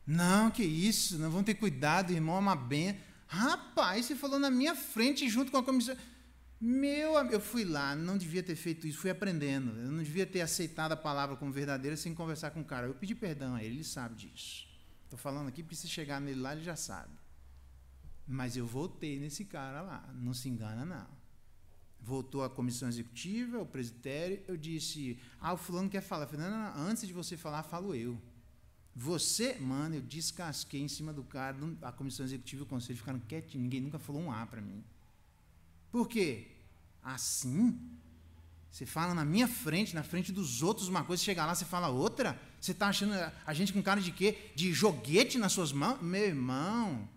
Não, que isso, nós vamos ter cuidado, irmão, é uma benção. Rapaz, você falou na minha frente junto com a comissão. Eu fui lá, não devia ter feito isso, fui aprendendo. Eu não devia ter aceitado a palavra como verdadeira sem conversar com o cara. Eu pedi perdão a ele, ele sabe disso. Estou falando aqui, porque se chegar nele lá, ele já sabe. Mas eu voltei nesse cara lá, não se engana não. Voltou a comissão executiva, o presbitério, eu disse, o fulano quer falar. Eu falei, não, antes de você falar, falo eu. Mano, eu descasquei em cima do cara, a comissão executiva e o conselho ficaram quietinhos, ninguém nunca falou um A para mim. Por quê? Assim? Você fala na minha frente, na frente dos outros uma coisa, chega lá, você fala outra? Você está achando a gente com cara de quê? De joguete nas suas mãos? Meu irmão,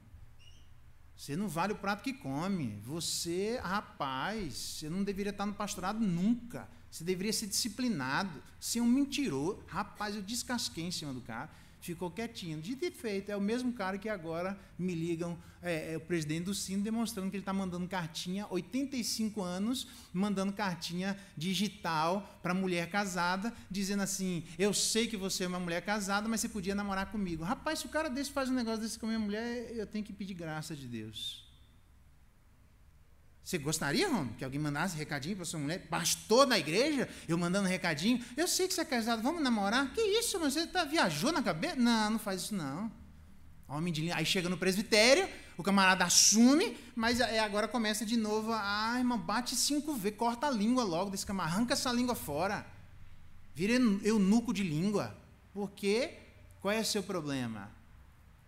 você não vale o prato que come. Você, rapaz, você não deveria estar no pastorado nunca. Você deveria ser disciplinado. Você é um mentiroso. Rapaz, eu descasquei em cima do cara. Ficou quietinho. Dito e feito, é o mesmo cara que agora me ligam, é o presidente do Sino, demonstrando que ele está mandando cartinha, 85 anos, mandando cartinha digital para mulher casada, dizendo assim, eu sei que você é uma mulher casada, mas você podia namorar comigo. Rapaz, se o cara desse faz um negócio desse com a minha mulher, eu tenho que pedir graça de Deus. Você gostaria, Romo, que alguém mandasse recadinho para sua mulher? Pastor da igreja? Eu mandando recadinho? Eu sei que você é casado, vamos namorar? Que isso, mas você viajou na cabeça? Não, não faz isso não. Homem de linha. Aí chega no presbitério, o camarada assume, mas agora começa de novo. Ah, irmão, bate 5 vezes, corta a língua logo desse camarada, arranca essa língua fora. Vira eunuco de língua. Por quê? Qual é o seu problema?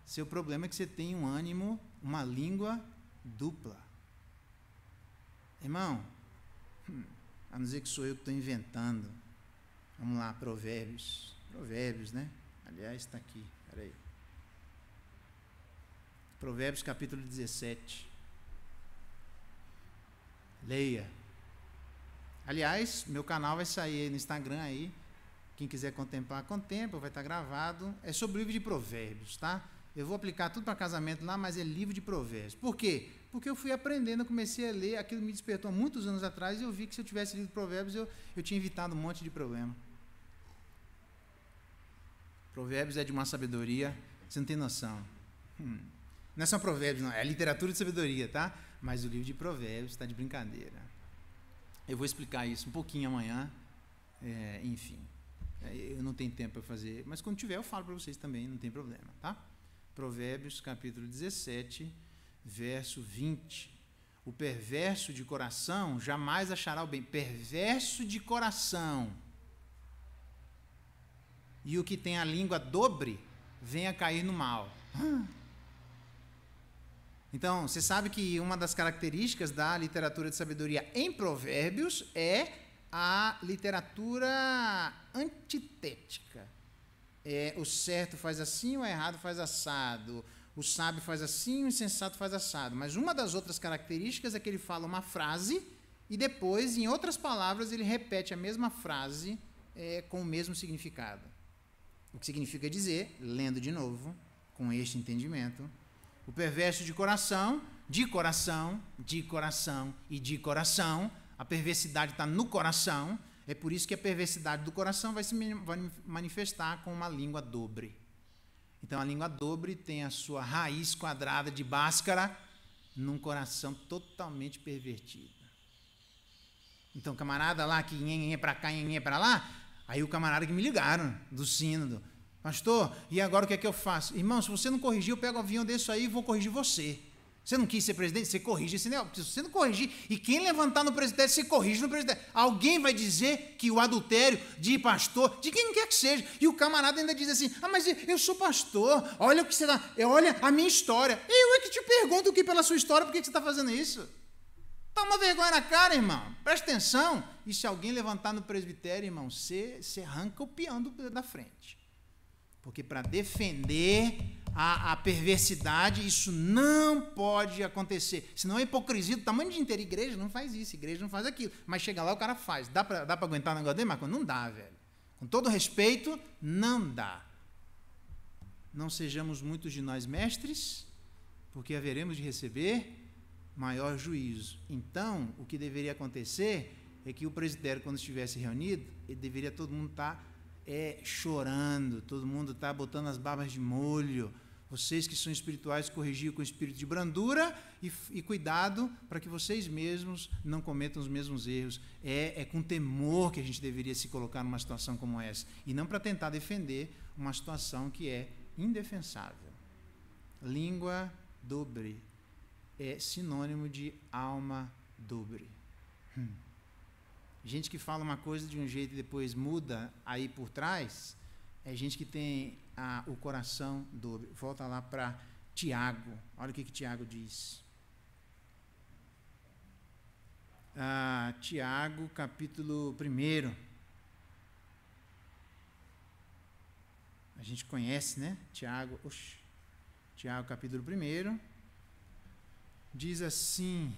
Seu problema é que você tem um ânimo, uma língua dupla. Irmão, a não ser que sou eu que estou inventando. Vamos lá, Provérbios. Provérbios, né? Aliás, está aqui. Espera aí. Provérbios, capítulo 17. Leia. Aliás, meu canal vai sair no Instagram aí. Quem quiser contemplar, contempla, vai estar gravado. É sobre o livro de Provérbios, tá? Eu vou aplicar tudo para casamento lá, mas é livro de Provérbios. Por quê? Porque eu fui aprendendo, eu comecei a ler, aquilo me despertou há muitos anos atrás, e eu vi que se eu tivesse lido Provérbios, eu tinha evitado um monte de problema. Provérbios é de uma sabedoria, você não tem noção. Não é só Provérbios, não, é literatura de sabedoria, tá? Mas o livro de Provérbios está de brincadeira. Eu vou explicar isso um pouquinho amanhã, enfim. Eu não tenho tempo para fazer, mas quando tiver eu falo para vocês também, não tem problema, tá? Provérbios, capítulo 17, verso 20. O perverso de coração jamais achará o bem. Perverso de coração. E o que tem a língua dobre, venha cair no mal. Então, você sabe que uma das características da literatura de sabedoria em Provérbios é a literatura antitética. O certo faz assim, o errado faz assado. O sábio faz assim, o insensato faz assado. Mas uma das outras características é que ele fala uma frase e depois, em outras palavras, ele repete a mesma frase com o mesmo significado. O que significa dizer, lendo de novo, com este entendimento, o perverso de coração, de coração, de coração e de coração, a perversidade está no coração, é por isso que a perversidade do coração vai manifestar com uma língua dobre. Então, a língua dobre tem a sua raiz quadrada de báscara num coração totalmente pervertido. Então, camarada lá que nhenhenhé para cá, nhenhenhé para lá, aí o camarada que me ligaram do sínodo, pastor, e agora o que é que eu faço? Irmão, se você não corrigir, eu pego um avião desse aí e vou corrigir você. Você não quis ser presidente? Você corrige esse negócio. Se você não corrigir, e quem levantar no presidente, você corrige no presidente. Alguém vai dizer que o adultério de pastor, de quem quer que seja, e o camarada ainda diz assim, mas eu sou pastor, olha o que você dá, olha a minha história. Eu é que te pergunto que pela sua história, por que você está fazendo isso? Toma vergonha na cara, irmão. Presta atenção. E se alguém levantar no presbitério, irmão, você arranca o peão da frente. Porque para defender a perversidade, isso não pode acontecer. Senão é hipocrisia do tamanho de inteira. Igreja não faz isso, igreja não faz aquilo. Mas chega lá, o cara faz. Dá para aguentar um negócio dele, Marco? Não dá, velho. Com todo respeito, não dá. Não sejamos muitos de nós mestres, porque haveremos de receber maior juízo. Então, o que deveria acontecer é que o presbitério, quando estivesse reunido, ele deveria todo mundo estar chorando, todo mundo está botando as barbas de molho. Vocês que são espirituais, corrigir com espírito de brandura e cuidado para que vocês mesmos não cometam os mesmos erros. É com temor que a gente deveria se colocar numa situação como essa, e não para tentar defender uma situação que é indefensável. Língua dobre é sinônimo de alma dobre. Gente que fala uma coisa de um jeito e depois muda aí por trás, é gente que tem o coração dobre. Volta lá para Tiago. Olha o que Tiago diz. Tiago, capítulo 1. A gente conhece, né? Tiago, capítulo 1. Diz assim,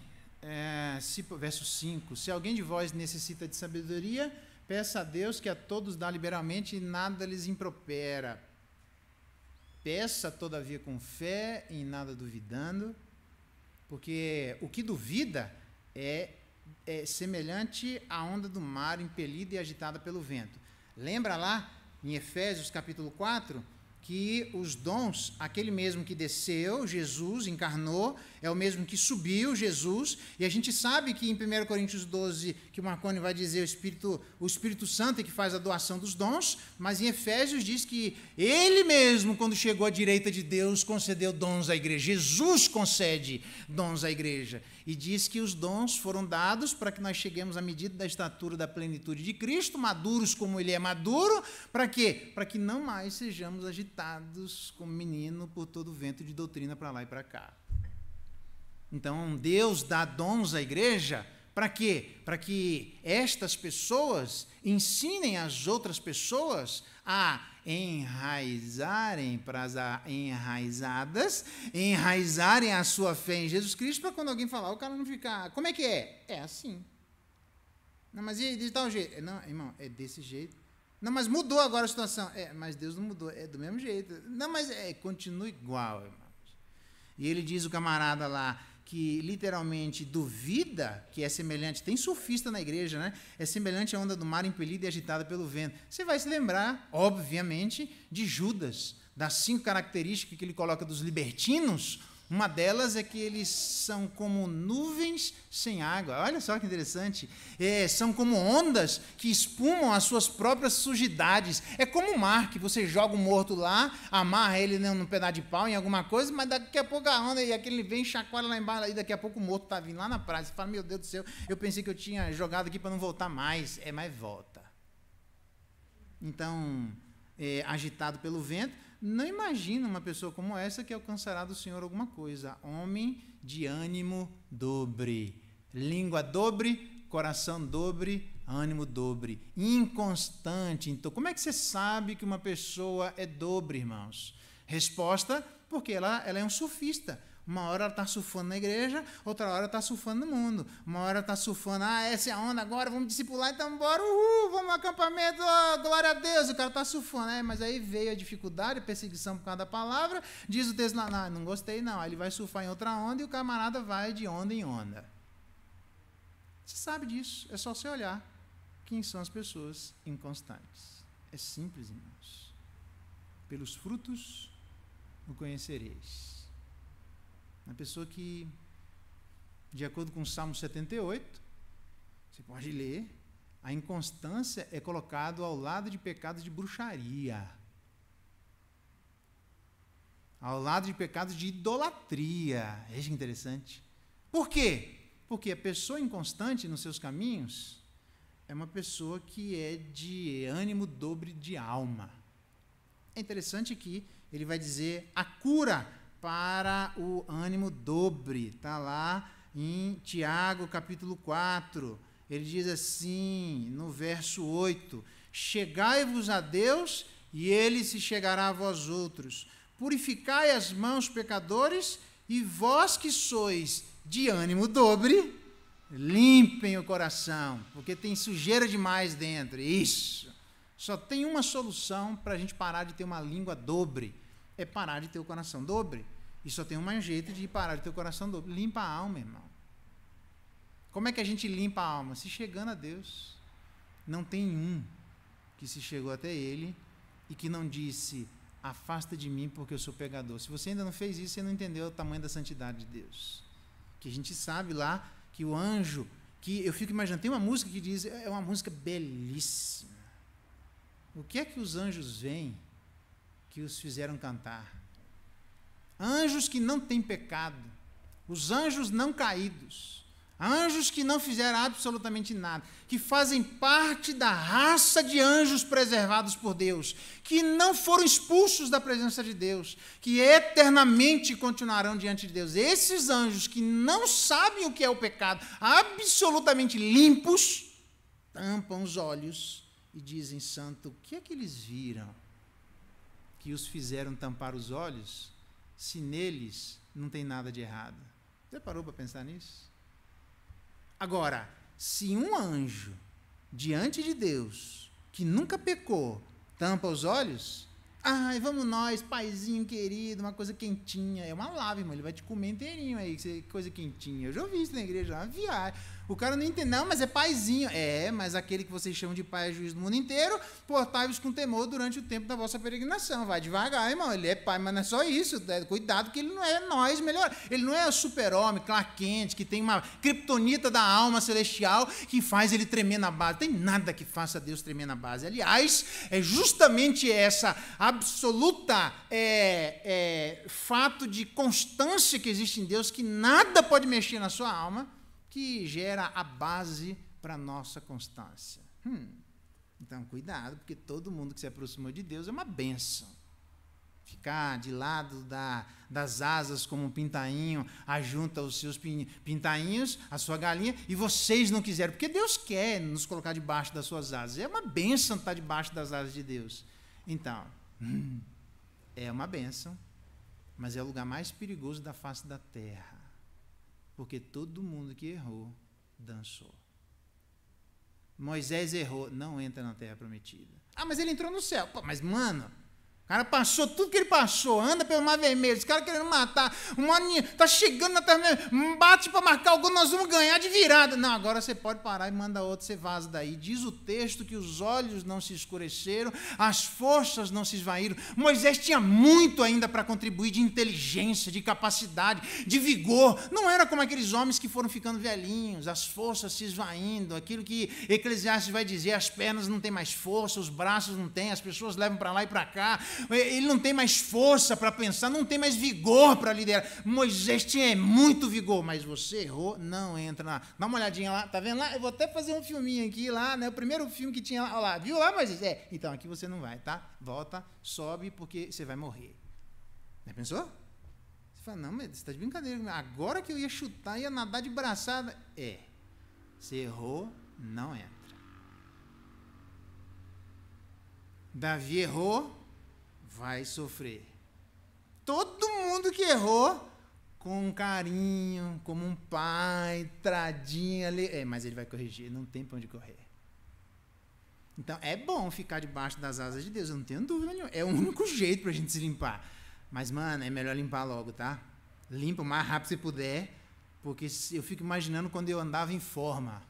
verso 5. Se alguém de vós necessita de sabedoria, peça a Deus, que a todos dá liberalmente e nada lhes impropera. Peça, todavia, com fé, em nada duvidando, porque o que duvida é semelhante à onda do mar, impelida e agitada pelo vento. Lembra lá, em Efésios, capítulo 4, que os dons, aquele mesmo que desceu, Jesus, encarnou, é o mesmo que subiu, Jesus, e a gente sabe que em 1 Coríntios 12, que o Marconi vai dizer o Espírito Santo é que faz a doação dos dons, mas em Efésios diz que ele mesmo, quando chegou à direita de Deus, concedeu dons à igreja. Jesus concede dons à igreja, e diz que os dons foram dados para que nós cheguemos à medida da estatura da plenitude de Cristo, maduros como ele é maduro. Para quê? Para que não mais sejamos agitados como menino por todo o vento de doutrina para lá e para cá. Então, Deus dá dons à igreja para quê? Para que estas pessoas ensinem as outras pessoas a enraizarem para as enraizadas, enraizarem a sua fé em Jesus Cristo, para quando alguém falar, o cara não ficar, como é que é? É assim. Não, mas e de tal jeito? Não, irmão, é desse jeito. Não, mas mudou agora a situação. Mas Deus não mudou, é do mesmo jeito. Não, mas continua igual, irmãos. E ele diz, o camarada lá, que literalmente duvida, que é semelhante, tem surfista na igreja, né? É semelhante à onda do mar impelida e agitada pelo vento. Você vai se lembrar, obviamente, de Judas, das 5 características que ele coloca dos libertinos. Uma delas é que eles são como nuvens sem água. Olha só que interessante. São como ondas que espumam as suas próprias sujidades. É como o mar, que você joga o morto lá, amarra ele num pedaço de pau, em alguma coisa, mas daqui a pouco a onda, e aquele vem, chacoalha lá embaixo, e daqui a pouco o morto está vindo lá na praia. Você fala, meu Deus do céu, eu pensei que eu tinha jogado aqui para não voltar mais. Mas volta. Então, agitado pelo vento, não imagina uma pessoa como essa que alcançará do Senhor alguma coisa. Homem de ânimo dobre, língua dobre, coração dobre, ânimo dobre, inconstante. Então, como é que você sabe que uma pessoa é dobre, irmãos? Resposta, porque ela é um surfista. Uma hora ela está surfando na igreja, outra hora está surfando no mundo. Uma hora está surfando, essa é a onda agora, vamos discipular, então bora, vamos no acampamento, glória a Deus. O cara está surfando, mas aí veio a dificuldade, a perseguição por causa da palavra, diz o texto lá, não gostei não. Aí ele vai surfar em outra onda e o camarada vai de onda em onda. Você sabe disso, é só você olhar quem são as pessoas inconstantes. É simples, irmãos. Pelos frutos o conhecereis. Uma pessoa que, de acordo com o Salmo 78, você pode ler, a inconstância é colocado ao lado de pecados de bruxaria, ao lado de pecados de idolatria. Veja que interessante. Por quê? Porque a pessoa inconstante nos seus caminhos é uma pessoa que é de ânimo dobre de alma. É interessante que ele vai dizer a cura para o ânimo dobre. Está lá em Tiago, capítulo 4. Ele diz assim, no verso 8, chegai-vos a Deus, e ele se chegará a vós outros. Purificai as mãos, pecadores, e vós que sois de ânimo dobre, limpem o coração, porque tem sujeira demais dentro. Isso. Só tem uma solução para a gente parar de ter uma língua dobre. É parar de ter o coração dobre. E só tem um jeito de parar de ter o coração dobre. Limpa a alma, irmão. Como é que a gente limpa a alma? Se chegando a Deus. Não tem um que se chegou até Ele e que não disse, afasta de mim porque eu sou pecador. Se você ainda não fez isso, você não entendeu o tamanho da santidade de Deus. Que a gente sabe lá que o anjo, que eu fico imaginando, tem uma música que diz, é uma música belíssima. O que é que os anjos veem que os fizeram cantar? Anjos que não têm pecado, os anjos não caídos, Anjos que não fizeram absolutamente nada, que fazem parte da raça de anjos preservados por Deus, que não foram expulsos da presença de Deus, que eternamente continuarão diante de Deus. Esses anjos que não sabem o que é o pecado, absolutamente limpos, tampam os olhos e dizem: Santo, o que é que eles viram que os fizeram tampar os olhos, se neles não tem nada de errado? Você parou para pensar nisso? Agora, se um anjo, diante de Deus, que nunca pecou, tampa os olhos, ai, vamos nós, paizinho querido, uma coisa quentinha, é uma lava, irmão, ele vai te comer inteirinho aí, coisa quentinha. Eu já ouvi isso na igreja, uma viagem. O cara não entende, não, mas é paizinho. É, mas aquele que vocês chamam de pai é juiz do mundo inteiro, portai-vos com temor durante o tempo da vossa peregrinação. Vai devagar, irmão, ele é pai, mas não é só isso. Cuidado que ele não é nós melhor. Ele não é o super-homem, Clark Kent, que tem uma criptonita da alma celestial que faz ele tremer na base. Tem nada que faça Deus tremer na base. Aliás, é justamente essa absoluta fato de constância que existe em Deus, que nada pode mexer na sua alma, que gera a base para a nossa constância. Então, cuidado, porque todo mundo que se aproximou de Deus é uma bênção. Ficar de lado das asas como um pintainho, ajunta os seus pintainhos, a sua galinha, e vocês não quiseram, porque Deus quer nos colocar debaixo das suas asas. É uma bênção estar debaixo das asas de Deus. Então, é uma bênção, mas é o lugar mais perigoso da face da terra. Porque todo mundo que errou, dançou. Moisés errou, não entra na terra prometida. Ah, mas ele entrou no céu. Pô, mas, mano, o cara passou tudo que ele passou, anda pelo Mar Vermelho, os caras querendo matar, tá chegando na terra, bate para marcar o gol, nós vamos ganhar de virada. Não, agora você pode parar e manda outro, você vaza daí. Diz o texto que os olhos não se escureceram, as forças não se esvaíram. Moisés tinha muito ainda para contribuir de inteligência, de capacidade, de vigor. Não era como aqueles homens que foram ficando velhinhos, as forças se esvaindo, aquilo que Eclesiastes vai dizer, as pernas não têm mais força, os braços não têm, as pessoas levam para lá e para cá. Ele não tem mais força para pensar, não tem mais vigor para liderar. Moisés tinha muito vigor, mas você errou, não entra lá. Dá uma olhadinha lá, tá vendo lá? Eu vou até fazer um filminho aqui lá, né? O primeiro filme que tinha lá, olha lá, viu lá, Moisés? Então aqui você não vai, tá? Volta, sobe, porque você vai morrer. Já pensou? Você fala, não, mas você está de brincadeira. Agora que eu ia chutar, ia nadar de braçada. Você errou, não entra. Davi errou, vai sofrer. Todo mundo que errou, com carinho, como um pai, tradinho ali, mas ele vai corrigir, não tem para onde correr. Então, é bom ficar debaixo das asas de Deus, eu não tenho dúvida nenhuma. É o único jeito para a gente se limpar. Mas, mano, é melhor limpar logo, tá? Limpa o mais rápido que você puder, porque eu fico imaginando quando eu andava em forma.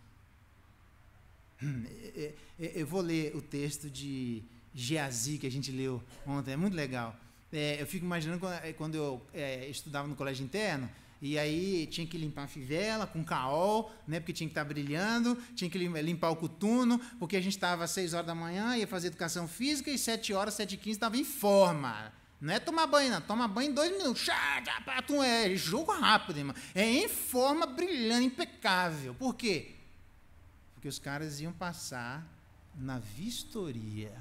Eu vou ler o texto de Geazi, que a gente leu ontem, é muito legal. Eu fico imaginando quando eu estudava no colégio interno, e aí tinha que limpar a fivela com caol, né, porque tinha que estar brilhando, tinha que limpar o coturno, porque a gente estava às 6 horas da manhã, ia fazer educação física, e 7 horas, 7h15, estava em forma. Não é tomar banho, não. Toma banho em 2 minutos. É jogo rápido, irmão. É em forma, brilhando, impecável. Por quê? Porque os caras iam passar na vistoria.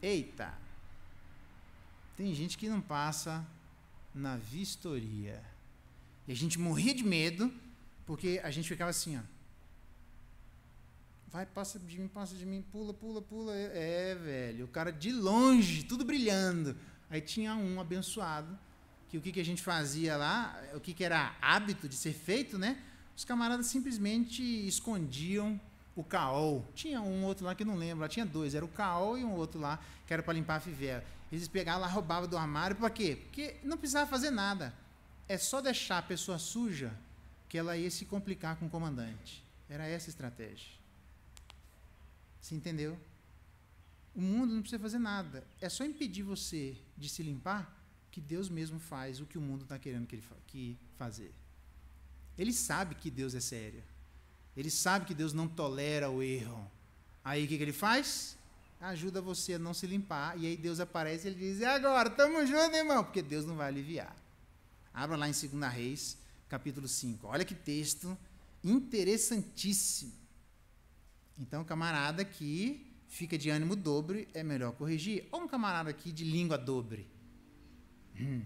Eita! Tem gente que não passa na vistoria. E a gente morria de medo, porque a gente ficava assim, ó. Vai, passa de mim, pula, pula, pula. Velho, o cara de longe, tudo brilhando. Aí tinha um abençoado, que o que a gente fazia lá, o que era hábito de ser feito, né? Os camaradas simplesmente escondiam o caol. Tinha um outro lá que eu não lembro, lá tinha 2, era o caol e um outro lá, que era para limpar a fivela. Eles pegavam lá, roubavam do armário, para quê? Porque não precisava fazer nada. É só deixar a pessoa suja que ela ia se complicar com o comandante. Era essa a estratégia. Você entendeu? O mundo não precisa fazer nada. É só impedir você de se limpar que Deus mesmo faz o que o mundo está querendo que fazer. Ele sabe que Deus é sério. Ele sabe que Deus não tolera o erro. Aí o que ele faz? Ajuda você a não se limpar. E aí Deus aparece e ele diz, e agora? Tamo junto, irmão? Porque Deus não vai aliviar. Abra lá em 2 Reis, capítulo 5. Olha que texto interessantíssimo. Então, o camarada que fica de ânimo dobre, é melhor corrigir. Ou um camarada aqui de língua dobre. 2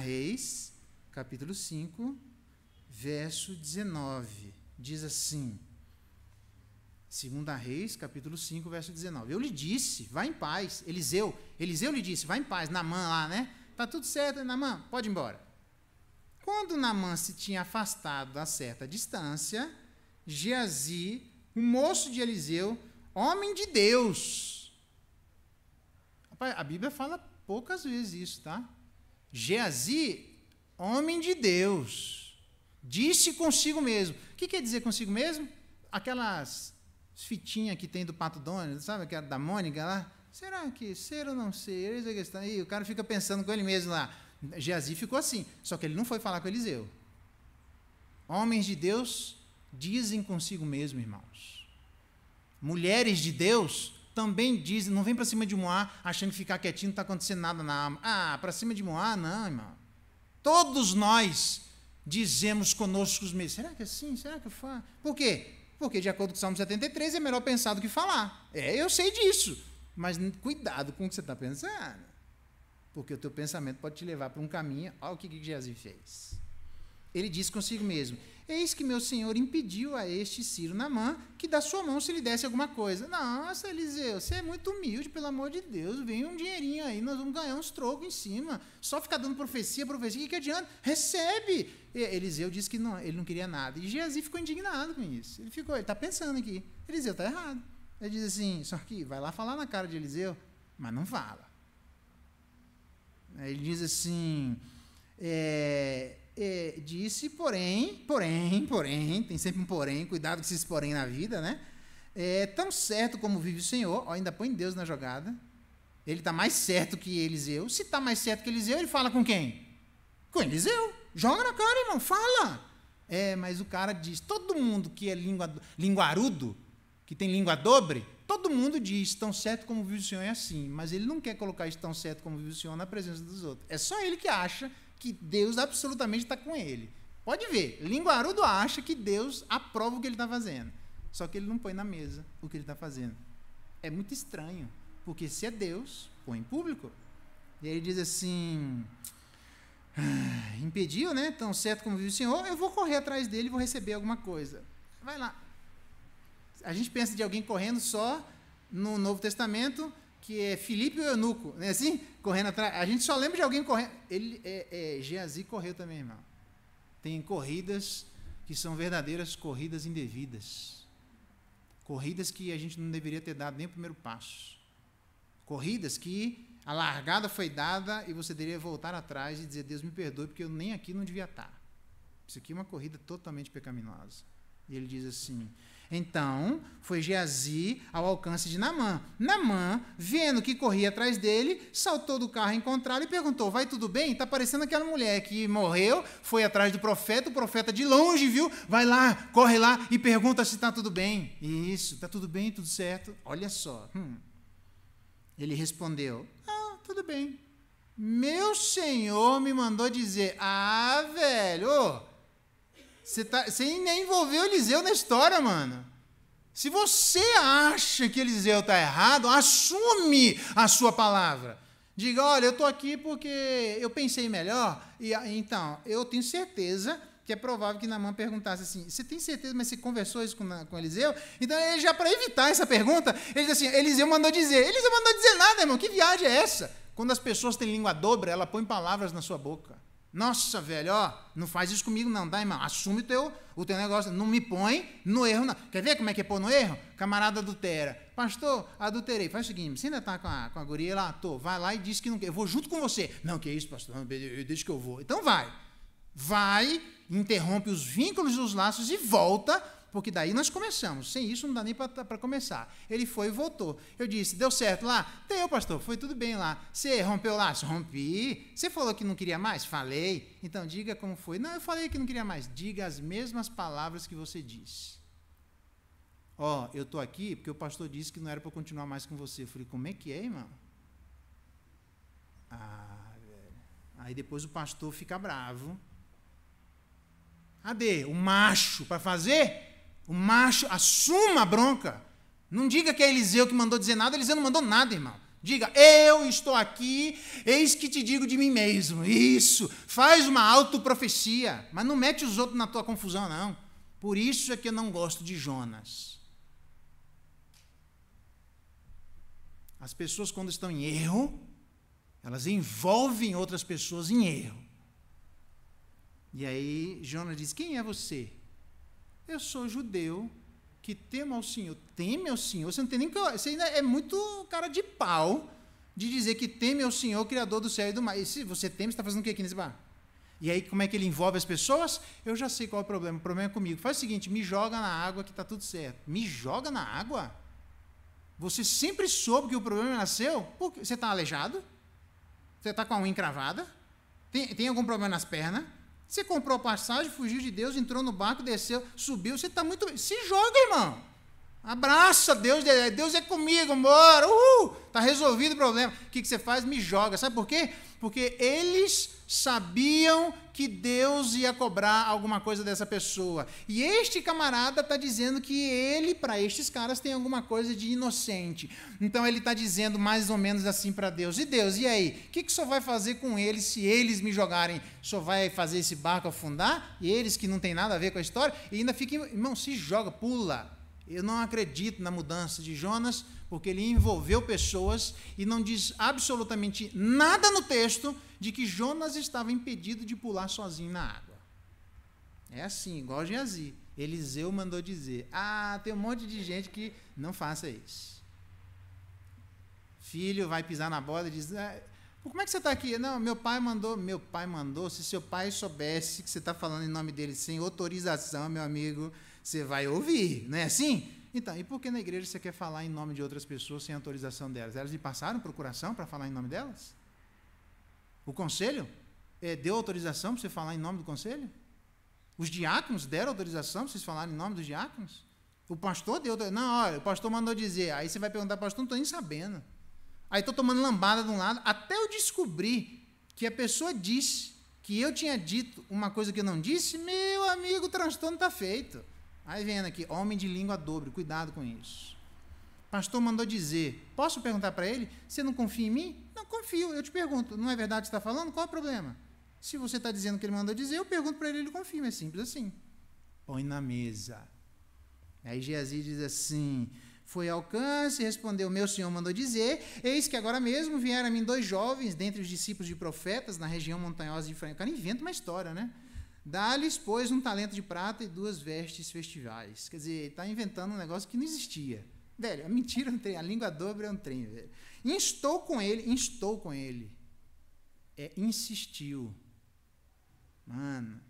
Reis, capítulo 5, verso 19. Diz assim, 2 Reis, capítulo 5, verso 19. Eu lhe disse, vá em paz. Eliseu lhe disse, vá em paz. Naamã lá, né? Tá tudo certo, Naamã, pode ir embora. Quando Naamã se tinha afastado a certa distância, Geazi, o moço de Eliseu, homem de Deus. Rapaz, a Bíblia fala poucas vezes isso, tá? Geazi, homem de Deus, disse consigo mesmo. O que quer dizer consigo mesmo? Aquelas fitinhas que tem do Pato Donald, sabe aquela da Mônica lá? Será que ser ou não ser? Eis a questão. Aí o cara fica pensando com ele mesmo lá. Geazi ficou assim, só que ele não foi falar com Eliseu. Homens de Deus dizem consigo mesmo, irmãos. Mulheres de Deus também dizem, não vem para cima de Moá achando que ficar quietinho não está acontecendo nada na alma. Ah, para cima de Moá, não, irmão. Todos nós dizemos conosco os mesmos. Será que é assim? Será que eu faço? Por quê? Porque, de acordo com o Salmo 73, é melhor pensar do que falar. Eu sei disso. Mas cuidado com o que você está pensando. Porque o teu pensamento pode te levar para um caminho. Olha o que Geazi fez. Ele disse consigo mesmo, eis que meu senhor impediu a este Ciro Naamã que da sua mão se lhe desse alguma coisa. Nossa, Eliseu, você é muito humilde, pelo amor de Deus, vem um dinheirinho aí, nós vamos ganhar uns trocos em cima. Só ficar dando profecia, o que adianta? Recebe! Eliseu disse que não, ele não queria nada. E Geazi ficou indignado com isso. Ele está pensando aqui, Eliseu está errado. Ele diz assim, só que vai lá falar na cara de Eliseu, mas não fala. Ele diz assim, disse, porém, tem sempre um porém, cuidado com esses porém na vida, né? Tão certo como vive o Senhor, ainda põe Deus na jogada, ele está mais certo que Eliseu. Se está mais certo que Eliseu, ele fala com quem? Com Eliseu. Joga na cara, irmão, fala. Mas o cara diz, todo mundo que é linguarudo, que tem língua dobre, todo mundo diz, tão certo como vive o Senhor é assim, mas ele não quer colocar isso tão certo como vive o Senhor na presença dos outros. É só ele que acha que Deus absolutamente está com ele. Pode ver, linguarudo acha que Deus aprova o que ele está fazendo, só que ele não põe na mesa o que ele está fazendo. É muito estranho, porque se é Deus, põe em público. E aí ele diz assim, impediu, né? Tão certo como vive o Senhor, eu vou correr atrás dele e vou receber alguma coisa. Vai lá. A gente pensa de alguém correndo só no Novo Testamento, que é Filipe e o eunuco, não é assim? Correndo atrás. A gente só lembra de alguém correndo. Geazi correu também, irmão. Tem corridas que são verdadeiras corridas indevidas. Corridas que a gente não deveria ter dado nem o primeiro passo. Corridas que a largada foi dada e você deveria voltar atrás e dizer, Deus me perdoe, porque eu nem aqui não devia estar. Isso aqui é uma corrida totalmente pecaminosa. E ele diz assim, então foi Geazi ao alcance de Naamã. Naamã, vendo que corria atrás dele, saltou do carro a encontrá-lo e perguntou, vai tudo bem? Está parecendo aquela mulher que morreu, foi atrás do profeta, o profeta de longe viu, vai lá, corre lá e pergunta se está tudo bem. Isso, está tudo bem, tudo certo? Olha só. Ele respondeu, tudo bem. Meu senhor me mandou dizer, velho, você nem envolveu Eliseu na história, mano. Se você acha que Eliseu está errado, assume a sua palavra. Diga, olha, eu estou aqui porque eu pensei melhor. Então, eu tenho certeza que é provável que Naamã perguntasse assim, você tem certeza, mas você conversou isso com Eliseu? Então, ele já para evitar essa pergunta, ele diz assim, Eliseu mandou dizer nada, irmão, que viagem é essa? Quando as pessoas têm língua dobra, ela põe palavras na sua boca. Nossa, velho, não faz isso comigo não, tá, irmão? Assume o teu negócio, não me põe no erro, não. Quer ver como é que é pôr no erro? Camarada adultera. Pastor, adulterei. Faz o seguinte, você ainda está com a guria lá? Tô, vai lá e diz que não quer. Eu vou junto com você. Não, que isso, pastor? Não, deixa que eu vou. Então vai. Vai, interrompe os vínculos dos laços e volta, porque daí nós começamos. Sem isso não dá nem para começar. Ele foi e voltou. Eu disse, deu certo lá? Deu, pastor, foi tudo bem lá. Você rompeu o laço? Rompi. Você falou que não queria mais? Falei. Então diga como foi. Não, eu falei que não queria mais. Diga as mesmas palavras que você disse. Eu estou aqui porque o pastor disse que não era para eu continuar mais com você. Eu falei, como é que é, irmão? Velho. Aí depois o pastor fica bravo. Cadê o macho para fazer? O macho assuma a bronca. Não diga que é Eliseu que mandou dizer nada, Eliseu não mandou nada, irmão. Diga, eu estou aqui, eis que te digo de mim mesmo. Isso, faz uma autoprofecia, mas não mete os outros na tua confusão, não. Por isso é que eu não gosto de Jonas. As pessoas, quando estão em erro, elas envolvem outras pessoas em erro. E aí Jonas diz, quem é você? Eu sou judeu que temo ao Senhor. Teme ao Senhor? Você não tem nem que... Você ainda é muito cara de pau de dizer que teme ao Senhor, Criador do céu e do mar. E se você teme, você está fazendo o que aqui nesse bar? E aí, como é que ele envolve as pessoas? Eu já sei qual é o problema. O problema é comigo. Faz o seguinte, me joga na água que está tudo certo. Me joga na água? Você sempre soube que o problema nasceu? Porque você está aleijado? Você está com a unha encravada? Tem algum problema nas pernas? Você comprou a passagem, fugiu de Deus, entrou no barco, desceu, subiu. Você está muito... Se joga, irmão. Abraça Deus. Deus é comigo, bora. Está resolvido o problema. O que você faz? Me joga. Sabe por quê? Porque eles sabiam que Deus ia cobrar alguma coisa dessa pessoa. E este camarada está dizendo que ele, para estes caras, tem alguma coisa de inocente. Então ele está dizendo mais ou menos assim para Deus. E Deus, e aí? O que o senhor vai fazer com eles se eles me jogarem? O senhor vai fazer esse barco afundar? E eles que não tem nada a ver com a história? E ainda fica, irmão, se joga, pula. Eu não acredito na mudança de Jonas, porque ele envolveu pessoas e não diz absolutamente nada no texto de que Jonas estava impedido de pular sozinho na água. É assim, igual Geazi. Eliseu mandou dizer, tem um monte de gente que não faça isso. Filho vai pisar na bola e diz, como é que você está aqui? Não, meu pai mandou, se seu pai soubesse que você está falando em nome dele sem autorização, meu amigo, você vai ouvir, não é assim? Então, e por que na igreja você quer falar em nome de outras pessoas sem autorização delas? Elas lhe passaram procuração para falar em nome delas? O conselho deu autorização para você falar em nome do conselho? Os diáconos deram autorização para vocês falarem em nome dos diáconos? O pastor deu autorização? Não, olha, o pastor mandou dizer. Aí você vai perguntar, pastor, não estou nem sabendo. Aí estou tomando lambada de um lado, até eu descobrir que a pessoa disse que eu tinha dito uma coisa que eu não disse, meu amigo, o transtorno está feito. Aí vendo aqui, homem de língua dobre, cuidado com isso. Pastor mandou dizer, posso perguntar para ele, você não confia em mim? Não, confio, eu te pergunto, não é verdade que você está falando? Qual é o problema? Se você está dizendo que ele mandou dizer, eu pergunto para ele, ele confia, é simples assim. Põe na mesa. Aí Geazi diz assim, foi ao alcance, respondeu, meu senhor mandou dizer, eis que agora mesmo vieram a mim 2 jovens, dentre os discípulos de profetas, na região montanhosa de Efraim. O cara inventa uma história, né? Dá-lhes, pois, 1 talento de prata e 2 vestes festivais. Quer dizer, ele está inventando um negócio que não existia. Velho, a mentira é um trem, a língua dobra é um trem, velho. Instou com ele. Insistiu. Mano.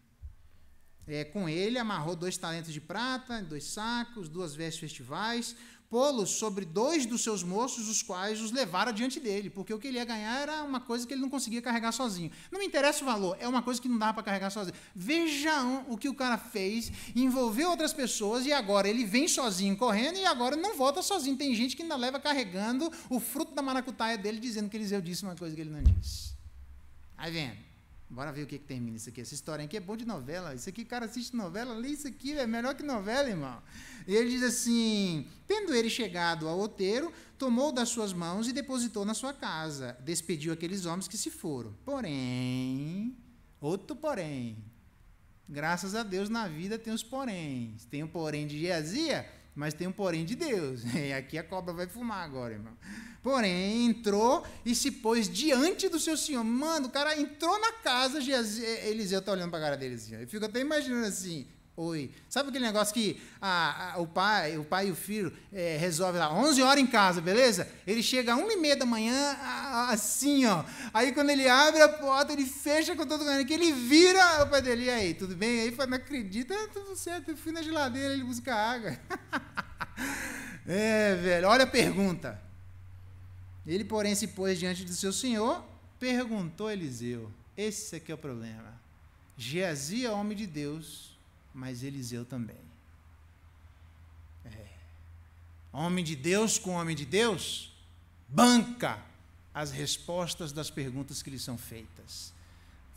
Com ele amarrou 2 talentos de prata, 2 sacos, 2 vestes festivais, pô-los sobre 2 dos seus moços, os quais os levaram diante dele, porque o que ele ia ganhar era uma coisa que ele não conseguia carregar sozinho. Não me interessa o valor, é uma coisa que não dá para carregar sozinho. Vejam o que o cara fez, envolveu outras pessoas e agora ele vem sozinho correndo e agora não volta sozinho. Tem gente que ainda leva carregando o fruto da maracutaia dele, dizendo que Eliseu disse uma coisa que ele não disse. Aí vendo. Bora ver o que termina isso aqui. Essa história aqui é boa de novela. Isso aqui, o cara assiste novela, lê isso aqui, é melhor que novela, irmão. E ele diz assim, tendo ele chegado ao outeiro, tomou das suas mãos e depositou na sua casa. Despediu aqueles homens que se foram. Porém, outro porém. Graças a Deus na vida tem os poréns. Tem o porém de Geazi, mas tem um porém de Deus. E aqui a cobra vai fumar agora, irmão. Porém, entrou e se pôs diante do seu senhor. Mano, o cara entrou na casa, Eliseu está olhando para a cara dele assim. Eu fico até imaginando assim, oi. Sabe aquele negócio que o pai e o filho resolvem lá, 11 horas em casa, beleza? Ele chega às 1h30 da manhã, assim, ó. Aí quando ele abre a porta, ele fecha com todo mundo, que ele vira o pai dele, e aí, tudo bem? Aí fala, não acredita, tudo certo, eu fui na geladeira, ele busca água. Velho, olha a pergunta. Ele, porém, se pôs diante do seu senhor, perguntou a Eliseu. Esse aqui é o problema. Geazi é homem de Deus, mas Eliseu também. Homem de Deus com homem de Deus, banca as respostas das perguntas que lhe são feitas.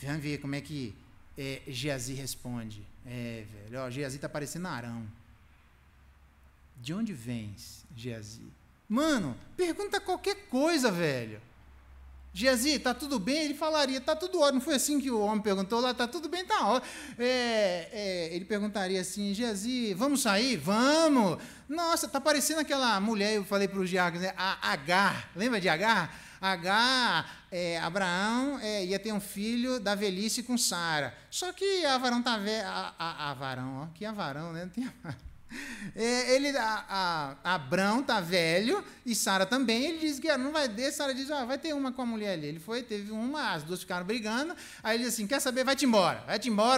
Vamos ver como é que Geazi responde. Velho, ó, Geazi está parecendo Arão. De onde vens, Geazi? Mano, pergunta qualquer coisa, velho. Geazi, tá tudo bem? Ele falaria, tá tudo ótimo. Não foi assim que o homem perguntou lá, tá tudo bem, tá ótimo. Ele perguntaria assim, Geazi, vamos sair? Vamos! Nossa, tá parecendo aquela mulher, eu falei para os diáconos, né? A Agar, lembra de Agar? Agar, Abraão ia ter um filho da velhice com Sara. Só que Avarão tá velho. Avarão, ó, que Avarão, né? Não tem Avarão. Abrão está velho e Sara também. Ele diz que não vai ter. Sara diz: vai ter uma com a mulher ali. Ele foi, teve uma, as duas ficaram brigando. Aí ele diz assim: quer saber? Vai-te embora,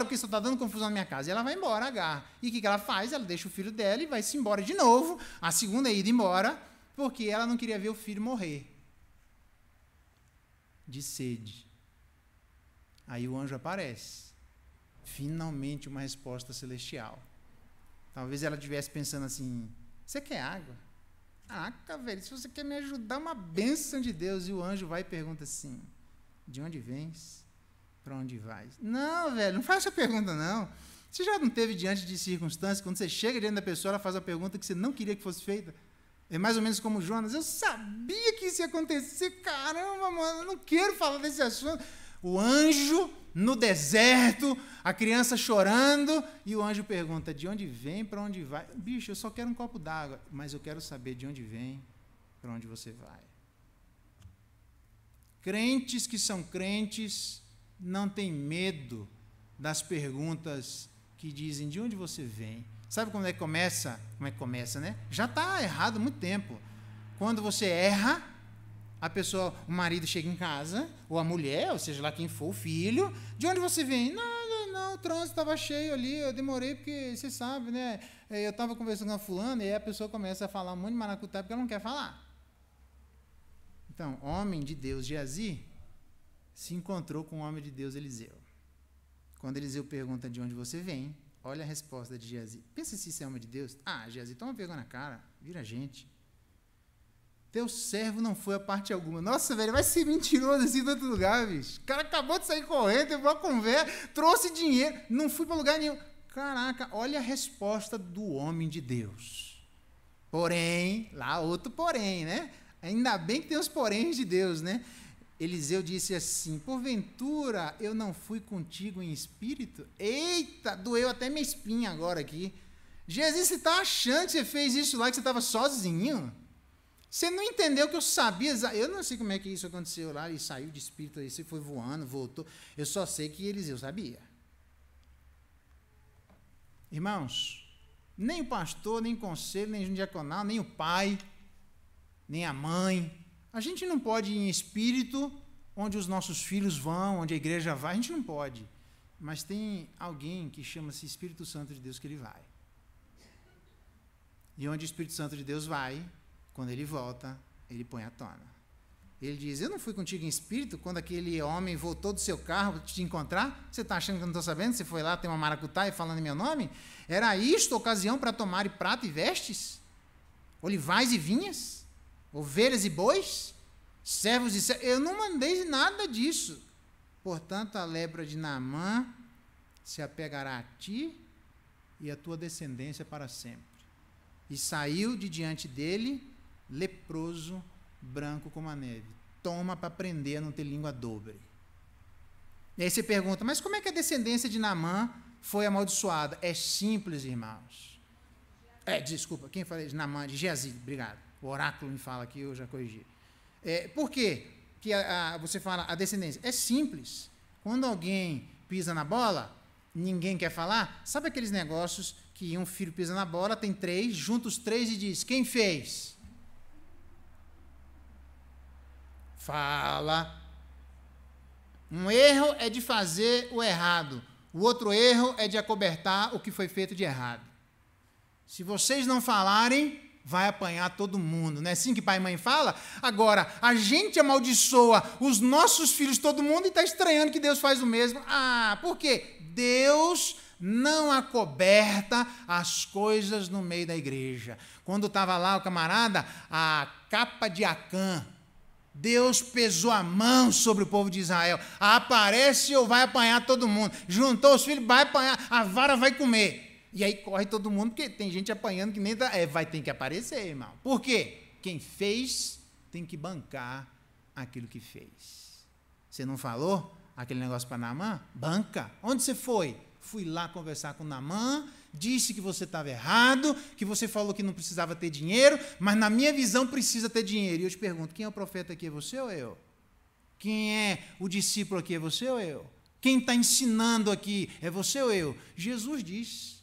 porque isso está dando confusão na minha casa. E ela vai embora, Agar. E o que ela faz? Ela deixa o filho dela e vai-se embora de novo. A segunda ida embora, porque ela não queria ver o filho morrer de sede. Aí o anjo aparece. Finalmente uma resposta celestial. Talvez ela estivesse pensando assim, você quer água? Caraca, velho, se você quer me ajudar, uma bênção de Deus. E o anjo vai e pergunta assim, de onde vens? Para onde vais? Não, velho, não faz essa pergunta, não. Você já não teve diante de circunstâncias, quando você chega diante da pessoa, ela faz a pergunta que você não queria que fosse feita? É mais ou menos como Jonas, eu sabia que isso ia acontecer, caramba, mano, eu não quero falar desse assunto. O anjo no deserto, a criança chorando, e o anjo pergunta, de onde vem, para onde vai? Bicho, eu só quero um copo d'água, mas eu quero saber de onde vem, para onde você vai. Crentes que são crentes não têm medo das perguntas que dizem, de onde você vem? Sabe como é que começa? Como é que começa, né? Já está errado há muito tempo. Quando você erra, a pessoa, o marido chega em casa, ou a mulher, ou seja lá quem for, o filho, de onde você vem? Não, o trânsito estava cheio ali, eu demorei porque, você sabe, né? Eu estava conversando com a fulana, e aí a pessoa começa a falar um monte de maracutá porque ela não quer falar. Então, homem de Deus, Geazi, se encontrou com o homem de Deus, Eliseu. Quando Eliseu pergunta de onde você vem, olha a resposta de Geazi. Pensa se isso é homem de Deus. Geazi, toma vergonha na cara, vira gente. Teu servo não foi a parte alguma. Nossa, velho, vai ser mentiroso assim em todo lugar, bicho. O cara acabou de sair correndo, teve uma conversa, trouxe dinheiro, não fui para lugar nenhum. Caraca, olha a resposta do homem de Deus. Porém, lá outro porém, né? Ainda bem que tem os poréns de Deus, né? Eliseu disse assim, porventura eu não fui contigo em espírito? Eita, doeu até minha espinha agora aqui. Jesus, você está achando que você fez isso lá, que você estava sozinho? Você não entendeu que eu sabia, eu não sei como é que isso aconteceu lá, ele saiu de espírito, ele foi voando, voltou, eu só sei que Eliseu sabia. Irmãos, nem o pastor, nem o conselho, nem o diaconal, nem o pai, nem a mãe, a gente não pode ir em espírito onde os nossos filhos vão, onde a igreja vai, a gente não pode, mas tem alguém que chama-se Espírito Santo de Deus que ele vai. E onde o Espírito Santo de Deus vai, quando ele volta, ele põe à tona. Ele diz, eu não fui contigo em espírito quando aquele homem voltou do seu carro para te encontrar? Você está achando que eu não estou sabendo? Você foi lá, tem uma maracutaia falando em meu nome? Era isto ocasião para tomar prata e vestes? Olivais e vinhas? Ovelhas e bois? Servos e servos? Eu não mandei nada disso. Portanto, a lepra de Naamã se apegará a ti e a tua descendência para sempre. E saiu de diante dele leproso, branco como a neve. Toma para aprender a não ter língua dobre. E aí você pergunta, mas como é que a descendência de Naamã foi amaldiçoada? É simples, irmãos. Desculpa, quem falou de Naamã? De Geazi, obrigado. O oráculo me fala aqui, eu já corrigi. Por quê que você fala a descendência? É simples. Quando alguém pisa na bola, ninguém quer falar, sabe aqueles negócios que um filho pisa na bola, tem 3, junta os 3 e diz, quem fez? Fala. Um erro é de fazer o errado. O outro erro é de acobertar o que foi feito de errado. Se vocês não falarem, vai apanhar todo mundo. Não é assim que pai e mãe fala? Agora, a gente amaldiçoa os nossos filhos, todo mundo, e está estranhando que Deus faz o mesmo. Por quê? Deus não acoberta as coisas no meio da igreja. Quando estava lá o camarada, a capa de Acã, Deus pesou a mão sobre o povo de Israel. Aparece ou vai apanhar todo mundo. Juntou os filhos, vai apanhar, a vara vai comer. E aí corre todo mundo, porque tem gente apanhando que nem dá. Vai ter que aparecer, irmão. Por quê? Quem fez tem que bancar aquilo que fez. Você não falou aquele negócio para Naamã? Banca. Onde você foi? Fui lá conversar com Naamã, disse que você estava errado, que você falou que não precisava ter dinheiro, mas na minha visão precisa ter dinheiro. E eu te pergunto, quem é o profeta aqui, é você ou eu? Quem é o discípulo aqui, é você ou eu? Quem está ensinando aqui, é você ou eu? Jesus diz,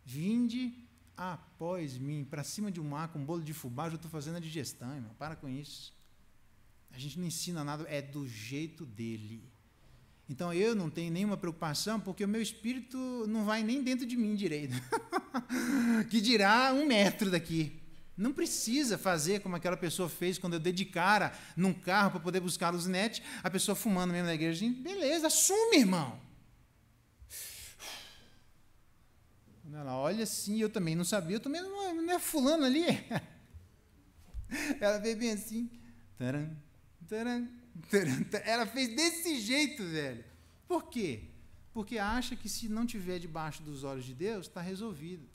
vinde após mim, para cima de um mar com um bolo de fubá, eu estou fazendo a digestão, irmão, para com isso. A gente não ensina nada, é do jeito dele. Então, eu não tenho nenhuma preocupação, porque o meu espírito não vai nem dentro de mim direito. Que dirá 1 metro daqui. Não precisa fazer como aquela pessoa fez quando eu dei de cara num carro para poder buscar a Luzinete, a pessoa fumando mesmo na igreja. Beleza, assume, irmão. Quando ela olha assim, eu também não sabia, eu também não é fulano ali. Ela veio bem assim. Taran, taran. Ela fez desse jeito, velho. Por quê? Porque acha que se não tiver debaixo dos olhos de Deus, está resolvido.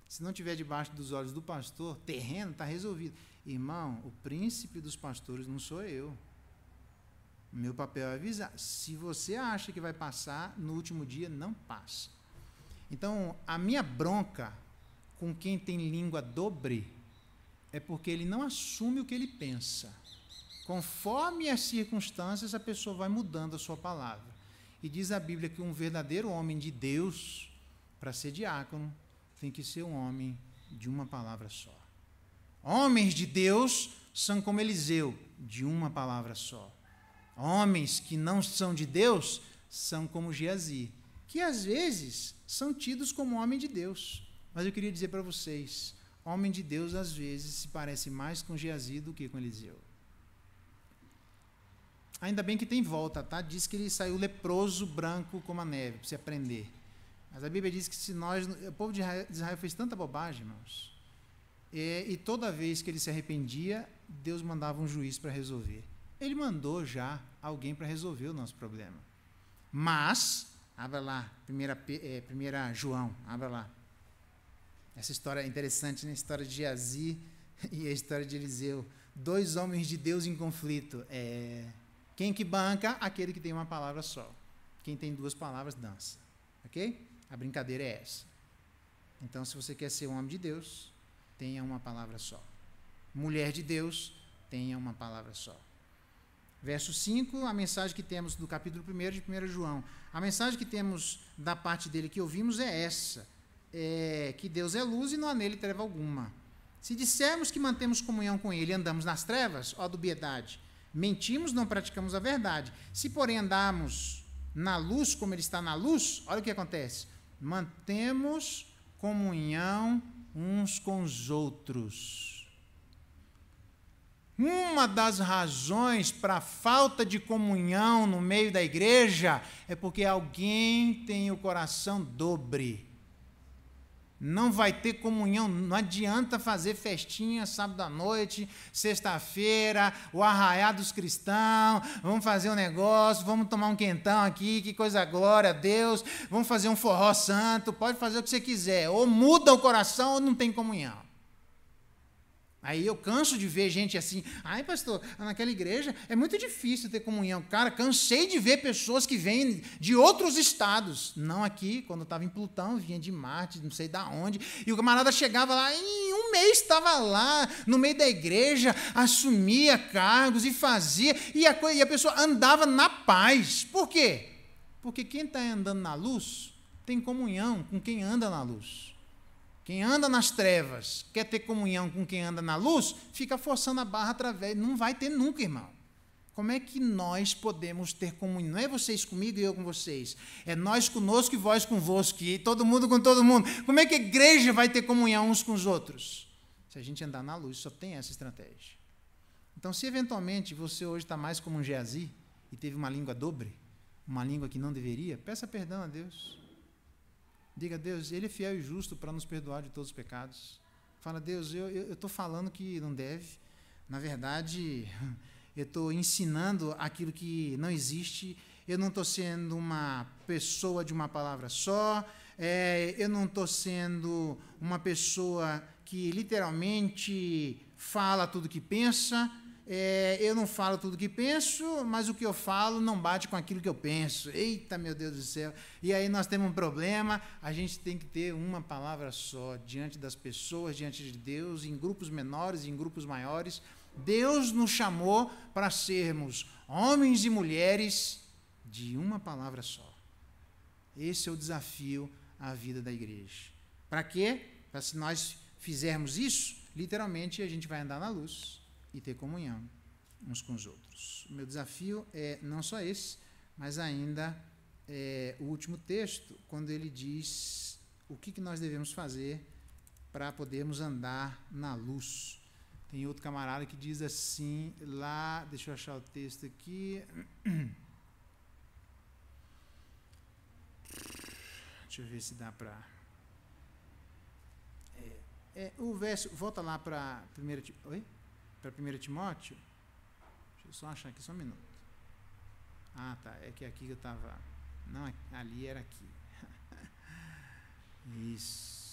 Se não tiver debaixo dos olhos do pastor, terreno, está resolvido. Irmão, o príncipe dos pastores não sou eu. Meu papel é avisar. Se você acha que vai passar, no último dia, não passa. Então, a minha bronca com quem tem língua dobre é porque ele não assume o que ele pensa. Conforme as circunstâncias, a pessoa vai mudando a sua palavra. E diz a Bíblia que um verdadeiro homem de Deus, para ser diácono, tem que ser um homem de uma palavra só. Homens de Deus são como Eliseu, de uma palavra só. Homens que não são de Deus são como Geazi, que às vezes são tidos como homem de Deus. Mas eu queria dizer para vocês, homem de Deus às vezes se parece mais com Geazi do que com Eliseu. Ainda bem que tem volta, tá? Diz que ele saiu leproso, branco como a neve, para você aprender. Mas a Bíblia diz que o povo de Israel fez tanta bobagem, irmãos, e toda vez que ele se arrependia, Deus mandava um juiz para resolver. Ele mandou já alguém para resolver o nosso problema. Mas, abra lá, 1 João, abra lá. Essa história é interessante, né? A história de Geazi e a história de Eliseu. 2 homens de Deus em conflito. Quem que banca? Aquele que tem uma palavra só. Quem tem 2 palavras, dança. Ok? A brincadeira é essa. Então, se você quer ser um homem de Deus, tenha uma palavra só. Mulher de Deus, tenha uma palavra só. Verso 5, a mensagem que temos do capítulo 1 de 1 João. A mensagem que temos da parte dele que ouvimos é essa. Que Deus é luz e não há nele treva alguma. Se dissermos que mantemos comunhão com ele e andamos nas trevas, ó dubiedade, mentimos, não praticamos a verdade. Se, porém, andarmos na luz, como ele está na luz, olha o que acontece. Mantemos comunhão uns com os outros. Uma das razões para a falta de comunhão no meio da igreja é porque alguém tem o coração dobre. Não vai ter comunhão, não adianta fazer festinha sábado à noite, sexta-feira, o arraiá dos cristãos, vamos fazer um negócio, vamos tomar um quentão aqui, que coisa, glória a Deus, vamos fazer um forró santo, pode fazer o que você quiser, ou muda o coração ou não tem comunhão. Aí eu canso de ver gente assim, ai pastor, naquela igreja é muito difícil ter comunhão. Cara, cansei de ver pessoas que vêm de outros estados. Não aqui, quando eu estava em Plutão, vinha de Marte, não sei de onde, e o camarada chegava lá, e em um mês estava lá, no meio da igreja, assumia cargos e fazia, e a pessoa andava na paz. Por quê? Porque quem está andando na luz tem comunhão com quem anda na luz. Quem anda nas trevas, quer ter comunhão com quem anda na luz, fica forçando a barra através. Não vai ter nunca, irmão. Como é que nós podemos ter comunhão? Não é vocês comigo e eu com vocês. É nós conosco e vós convosco. E todo mundo com todo mundo. Como é que a igreja vai ter comunhão uns com os outros? Se a gente andar na luz, só tem essa estratégia. Então, se eventualmente você hoje está mais como um Geazi e teve uma língua dobre, uma língua que não deveria, peça perdão a Deus. Diga a Deus, Ele é fiel e justo para nos perdoar de todos os pecados. Fala, Deus, eu estou falando que não deve, Na verdade, eu estou ensinando aquilo que não existe, eu não estou sendo uma pessoa de uma palavra só, eu não estou sendo uma pessoa que literalmente fala tudo que pensa, eu não falo tudo que penso, mas o que eu falo não bate com aquilo que eu penso. Eita, meu Deus do céu! E aí nós temos um problema, a gente tem que ter uma palavra só, diante das pessoas, diante de Deus, em grupos menores, em grupos maiores. Deus nos chamou para sermos homens e mulheres de uma palavra só. Esse é o desafio à vida da igreja. Para quê? Para se nós fizermos isso, literalmente a gente vai andar na luz e ter comunhão uns com os outros. O meu desafio é não só esse, mas ainda o último texto, quando ele diz o que nós devemos fazer para podermos andar na luz. Tem outro camarada que diz assim, lá, deixa eu achar o texto aqui. Deixa eu ver se dá para... o verso, volta lá para 1 Timóteo. Deixa eu só achar aqui, só um minuto. Ah, tá, é que aqui eu estava... Não, ali era aqui. Isso.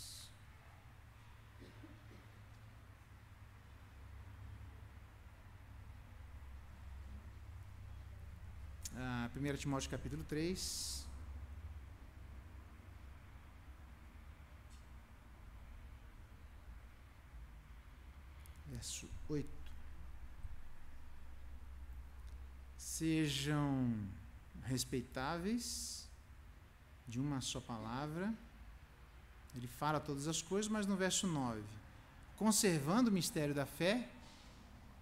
1 Timóteo capítulo 3. Verso 8. Sejam respeitáveis, de uma só palavra. Ele fala todas as coisas, mas no verso 9, conservando o mistério da fé,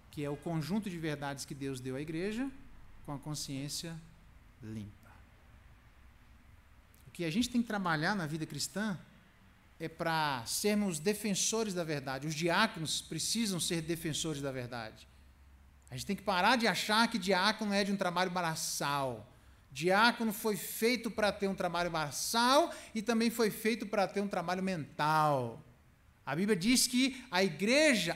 que é o conjunto de verdades que Deus deu à igreja, com a consciência limpa. O que a gente tem que trabalhar na vida cristã é para sermos defensores da verdade. Os diáconos precisam ser defensores da verdade. A gente tem que parar de achar que diácono é de um trabalho braçal. Diácono foi feito para ter um trabalho braçal e também foi feito para ter um trabalho mental. A Bíblia diz que a igreja,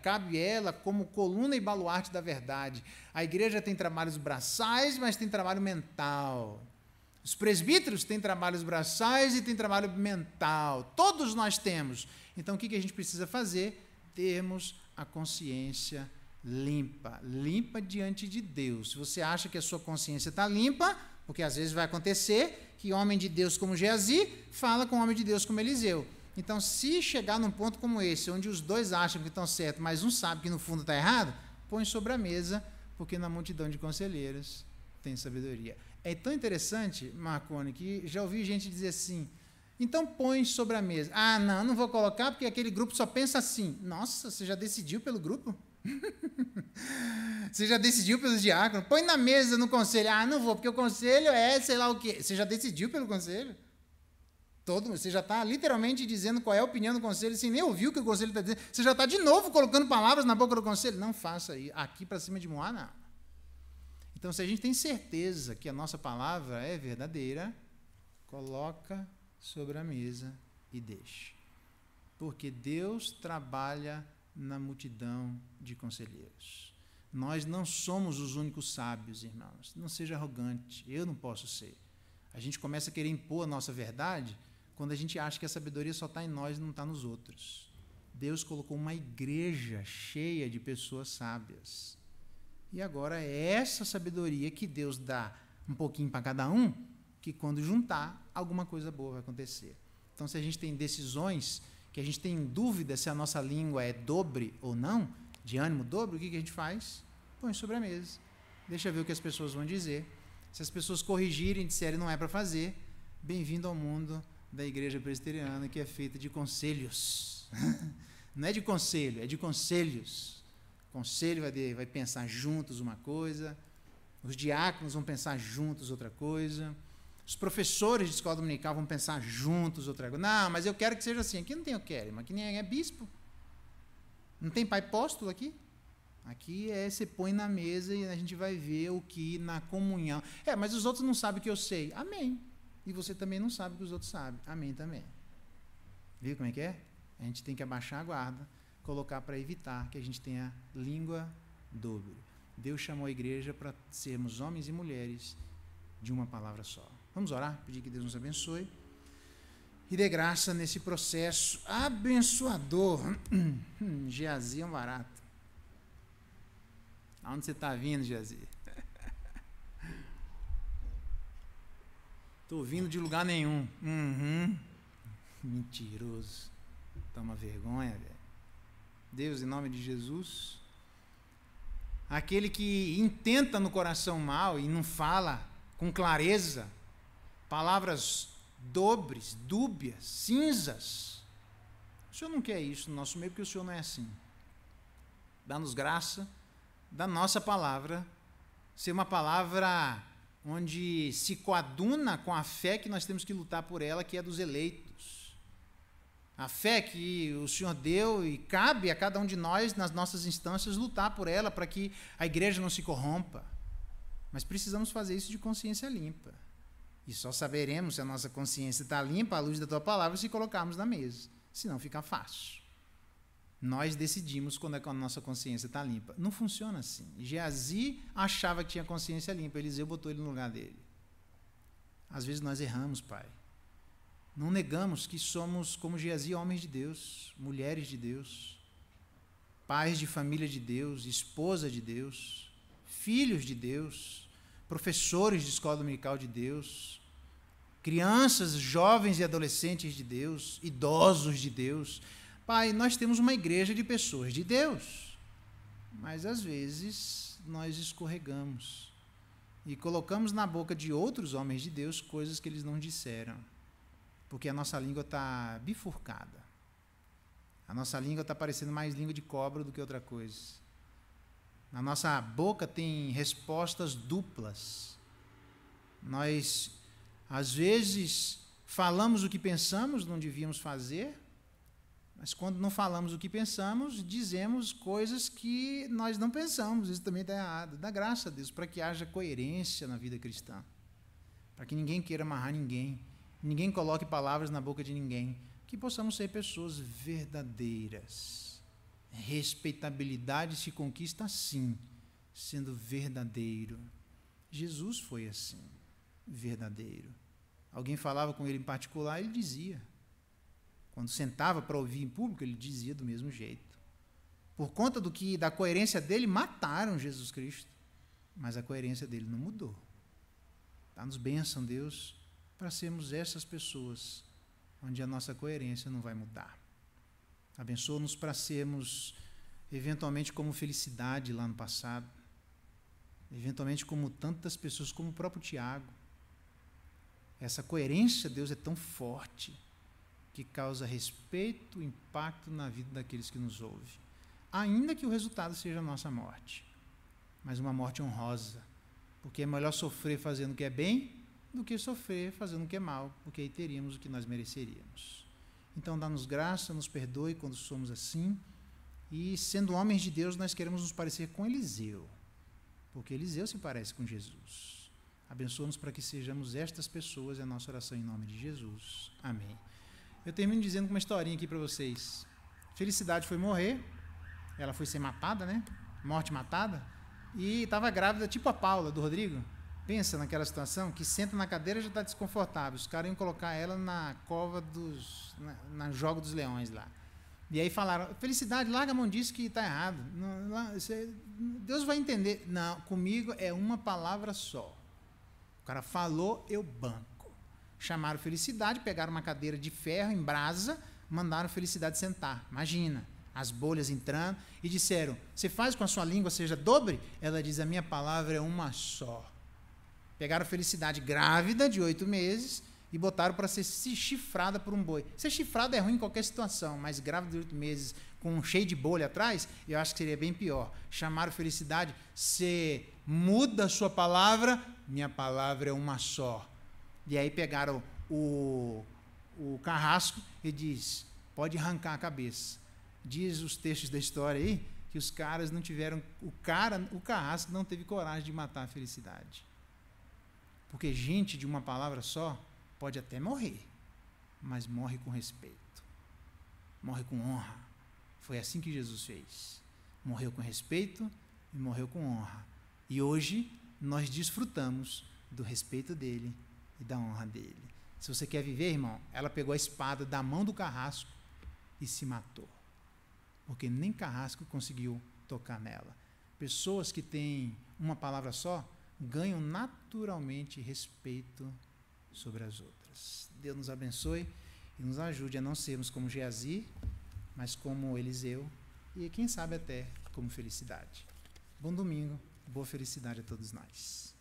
cabe ela como coluna e baluarte da verdade. A igreja tem trabalhos braçais, mas tem trabalho mental. Os presbíteros têm trabalhos braçais e têm trabalho mental. Todos nós temos. Então, o que a gente precisa fazer? Termos a consciência limpa. Limpa diante de Deus. Se você acha que a sua consciência está limpa, porque às vezes vai acontecer que homem de Deus como Geazi fala com homem de Deus como Eliseu. Então, se chegar num ponto como esse, onde os dois acham que estão certos, mas um sabe que no fundo está errado, põe sobre a mesa, porque na multidão de conselheiros tem sabedoria. É tão interessante, Marconi, que já ouvi gente dizer assim, então põe sobre a mesa. Ah, não vou colocar porque aquele grupo só pensa assim. Nossa, você já decidiu pelo grupo? Você já decidiu pelos diáconos? Põe na mesa no conselho. Ah, não vou, porque o conselho é sei lá o quê. Você já decidiu pelo conselho? Você já está literalmente dizendo qual é a opinião do conselho, sem nem ouvir o que o conselho está dizendo. Você já está de novo colocando palavras na boca do conselho. Não faça aí. Aqui para cima de Moá, não. Então, se a gente tem certeza que a nossa palavra é verdadeira, coloca sobre a mesa e deixa. Porque Deus trabalha na multidão de conselheiros. Nós não somos os únicos sábios, irmãos. Não seja arrogante. Eu não posso ser. A gente começa a querer impor a nossa verdade quando a gente acha que a sabedoria só está em nós e não está nos outros. Deus colocou uma igreja cheia de pessoas sábias. E agora é essa sabedoria que Deus dá um pouquinho para cada um, que quando juntar, alguma coisa boa vai acontecer. Então, se a gente tem decisões, que a gente tem dúvida se a nossa língua é dobre ou não, de ânimo dobre, o que a gente faz? Põe sobre a mesa. Deixa ver o que as pessoas vão dizer. Se as pessoas corrigirem e disserem não é para fazer, bem-vindo ao mundo da igreja presbiteriana, que é feita de conselhos. Não é de conselho, é de conselhos. O conselho vai pensar juntos uma coisa, os diáconos vão pensar juntos outra coisa, os professores de escola dominical vão pensar juntos outra coisa. Não, mas eu quero que seja assim. Aqui não tem eu quero, mas aqui nem é bispo. Não tem pai apóstolo aqui? Aqui você põe na mesa e a gente vai ver o que na comunhão. Mas os outros não sabem o que eu sei. Amém. E você também não sabe o que os outros sabem. Amém também. Viu como é que é? A gente tem que abaixar a guarda, colocar para evitar que a gente tenha língua dobre. Deus chamou a igreja para sermos homens e mulheres de uma palavra só. Vamos orar, pedir que Deus nos abençoe e dê graça nesse processo abençoador. Geazi é um barato. Aonde você está vindo, Geazi? Estou vindo de lugar nenhum. Mentiroso. Toma vergonha, velho. Deus, em nome de Jesus, aquele que intenta no coração mal e não fala com clareza, palavras dobres, dúbias, cinzas. O Senhor não quer isso no nosso meio, porque o Senhor não é assim. Dá-nos graça da nossa palavra ser uma palavra onde se coaduna com a fé que nós temos que lutar por ela, que é dos eleitos. A fé que o Senhor deu e cabe a cada um de nós, nas nossas instâncias, lutar por ela, para que a igreja não se corrompa. Mas precisamos fazer isso de consciência limpa. E só saberemos se a nossa consciência está limpa à luz da tua palavra se colocarmos na mesa. Senão fica fácil. Nós decidimos quando é que a nossa consciência está limpa. Não funciona assim. Geazi achava que tinha consciência limpa, Eliseu botou ele no lugar dele. Às vezes nós erramos, Pai. Não negamos que somos, como Geazi, homens de Deus, mulheres de Deus, pais de família de Deus, esposa de Deus, filhos de Deus, professores de escola dominical de Deus, crianças, jovens e adolescentes de Deus, idosos de Deus. Pai, nós temos uma igreja de pessoas de Deus, mas às vezes nós escorregamos e colocamos na boca de outros homens de Deus coisas que eles não disseram, porque a nossa língua está bifurcada. A nossa língua está parecendo mais língua de cobra do que outra coisa. Na nossa boca tem respostas duplas. Nós, às vezes, falamos o que pensamos, não devíamos fazer, mas quando não falamos o que pensamos, dizemos coisas que nós não pensamos. Isso também está errado. Dá graça a Deus para que haja coerência na vida cristã. Para que ninguém queira amarrar ninguém. Ninguém coloque palavras na boca de ninguém. Que possamos ser pessoas verdadeiras. Respeitabilidade se conquista assim, sendo verdadeiro. Jesus foi assim, verdadeiro. Alguém falava com ele em particular, ele dizia. Quando sentava para ouvir em público, ele dizia do mesmo jeito. Por conta da coerência dele, mataram Jesus Cristo. Mas a coerência dele não mudou. Dá-nos bênção, Deus, para sermos essas pessoas, onde a nossa coerência não vai mudar. Abençoa-nos para sermos, eventualmente, como Felicidade lá no passado. Eventualmente, como tantas pessoas, como o próprio Tiago. Essa coerência, Deus, é tão forte que causa respeito, impacto na vida daqueles que nos ouvem. Ainda que o resultado seja a nossa morte. Mas uma morte honrosa. Porque é melhor sofrer fazendo o que é bem do que sofrer fazendo o que é mal, porque aí teríamos o que nós mereceríamos. Então, dá-nos graça, nos perdoe quando somos assim. E, sendo homens de Deus, nós queremos nos parecer com Eliseu. Porque Eliseu se parece com Jesus. Abençoa-nos para que sejamos estas pessoas, é a nossa oração em nome de Jesus. Amém. Eu termino dizendo uma historinha aqui para vocês. Felicidade foi morrer, ela foi ser matada, né? Morte matada, e estava grávida, tipo a Paula, do Rodrigo. Pensa naquela situação, que senta na cadeira e já está desconfortável. Os caras iam colocar ela na cova na Jogo dos Leões lá. E aí falaram, Felicidade, larga a mão disso que está errado. Deus vai entender. Não, comigo é uma palavra só. O cara falou, eu banco. Chamaram Felicidade, pegaram uma cadeira de ferro em brasa, mandaram Felicidade sentar. Imagina, as bolhas entrando, e disseram, você faz com a sua língua seja dobre? Ela diz, a minha palavra é uma só. Pegaram Felicidade grávida, de 8 meses, e botaram para ser chifrada por um boi. Ser chifrada é ruim em qualquer situação, mas grávida de 8 meses, com um cheio de bolha atrás, eu acho que seria bem pior. Chamaram Felicidade, você muda a sua palavra, minha palavra é uma só. E aí pegaram o carrasco e diz, pode arrancar a cabeça. Diz os textos da história aí, que os caras não tiveram, o carrasco não teve coragem de matar a Felicidade. Porque gente de uma palavra só pode até morrer, mas morre com respeito, morre com honra. Foi assim que Jesus fez. Morreu com respeito e morreu com honra. E hoje nós desfrutamos do respeito dele e da honra dele. Se você quer viver, irmão, ela pegou a espada da mão do carrasco e se matou. Porque nem carrasco conseguiu tocar nela. Pessoas que têm uma palavra só ganham naturalmente respeito sobre as outras. Deus nos abençoe e nos ajude a não sermos como Geazi, mas como Eliseu e quem sabe até como Felicidade. Bom domingo, boa felicidade a todos nós.